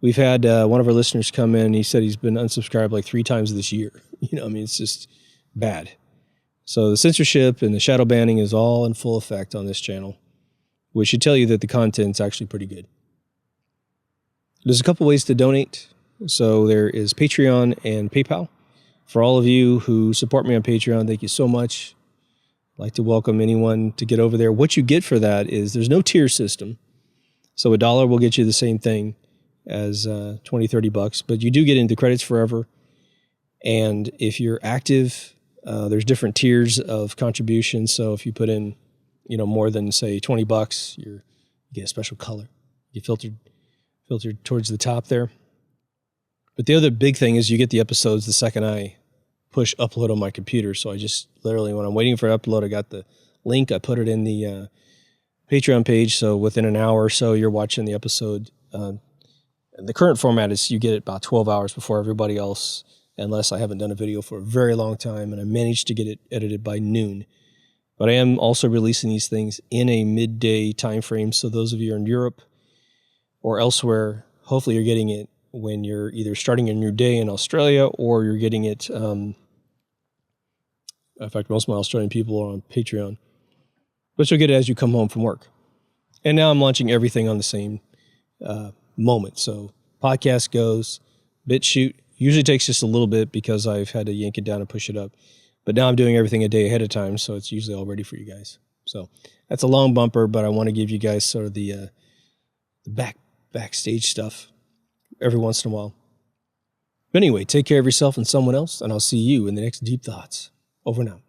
We've had one of our listeners come in. He said he's been unsubscribed like 3 times this year. It's just bad. So the censorship and the shadow banning is all in full effect on this channel, which should tell you that the content's actually pretty good. There's a couple ways to donate. So there is Patreon and PayPal. For all of you who support me on Patreon, thank you so much. I'd like to welcome anyone to get over there. What you get for that is there's no tier system. So $1 will get you the same thing as $20, $30, but you do get into credits forever. And if you're active, there's different tiers of contributions. So if you put in, more than say $20, you get a special color. You filtered towards the top there. But the other big thing is you get the episodes the second I push upload on my computer. So I just literally, when I'm waiting for upload, I got the link. I put it in the Patreon page. So within an hour or so, you're watching the episode. The current format is you get it about 12 hours before everybody else, unless I haven't done a video for a very long time and I managed to get it edited by noon. But I am also releasing these things in a midday time frame. So those of you who are in Europe or elsewhere, hopefully you're getting it when you're either starting a new day in Australia or you're getting it. In fact, most of my Australian people are on Patreon. But you'll get it as you come home from work. And now I'm launching everything on the same moment. So podcast goes, BitChute usually takes just a little bit because I've had to yank it down and push it up. But now I'm doing everything a day ahead of time, so it's usually all ready for you guys. So that's a long bumper, but I want to give you guys sort of the backstage stuff every once in a while. But anyway, take care of yourself and someone else, and I'll see you in the next Deep Thoughts. Over now.